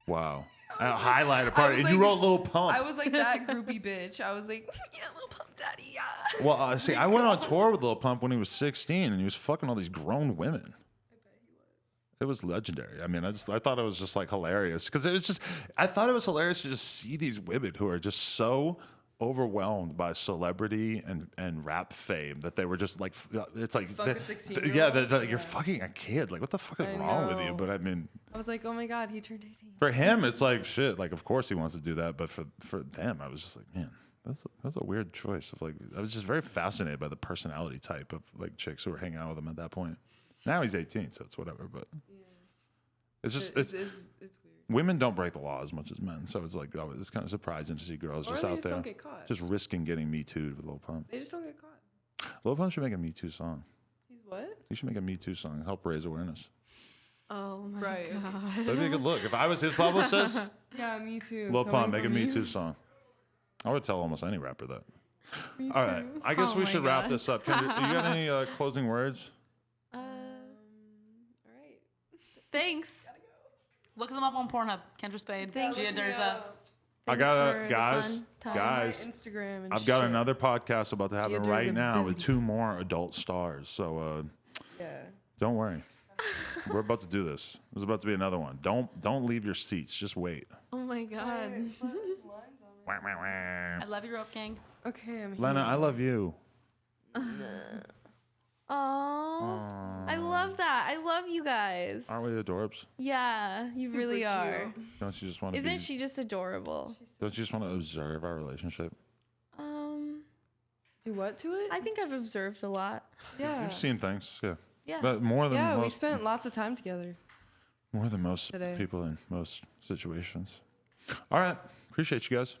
Wow. A highlighter party. And you wrote Lil Pump. I was like that groupie bitch. I was like, yeah, Lil Pump Daddy, yeah. Well, see, I went on tour with Lil Pump when he was 16, and he was fucking all these grown women. I bet he was. It was legendary. I mean, I thought it was just like hilarious because I thought it was hilarious to just see these women who are just so overwhelmed by celebrity and rap fame that they were just like, it's like, Fuck a 16-year-old? yeah, you're fucking a kid. Like, what the fuck is I wrong with you? know. But I mean, I was like, oh my God, he turned 18. for him, it's like shit. Like, of course he wants to do that, but for them, I was just like, man, that's a weird choice. Of like, I was just very fascinated by the personality type of like chicks who were hanging out with him at that point. Now he's 18, so it's whatever. But it's just It's weird. women don't break the law as much as men, so it's like it's kind of surprising to see girls Or just they out just there don't get caught. just risking getting Me Too with Lil Pump. They just don't get caught. Lil Pump should make a Me Too song. He's what? He should make a Me Too song and help raise awareness. Oh my Right. god. That'd be a good look. If I was his publicist, Yeah, me too. Lil Coming Pump, make a from Me you. Too song. I would tell almost any rapper that. Me All right, too. I guess Oh we my should wrap God. this up. Kendra, you got any closing words? All right. Thanks. Look them up on Pornhub. Kendra Spade Thanks. Gia Derza. I Thanks got for the guys, fun time. guys. My Instagram and I've got shit. another podcast about to happen Gia right Derza now with booty. 2 more adult stars. So Yeah. don't worry, we're about to do this. There's about to be another one. Don't leave your seats. Just wait. Oh my god. Wah, wah, wah. I love you, Rope Gang. Okay, I'm here. Lena, I love you. Oh, I love that. I love you guys. Aren't we adorbs? Yeah, you Super really cute. are. Don't you just want to? Isn't she just adorable? Don't you just want to observe our relationship? Do what to it? I think I've observed a lot. Yeah. You've seen things, yeah. Yeah. But more than Yeah, we most, spent lots of time together. more than most today. people in most situations. All right, appreciate you guys.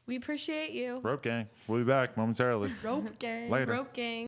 We appreciate you. Rope gang. We'll be back momentarily. Rope gang. Later. Rope gang.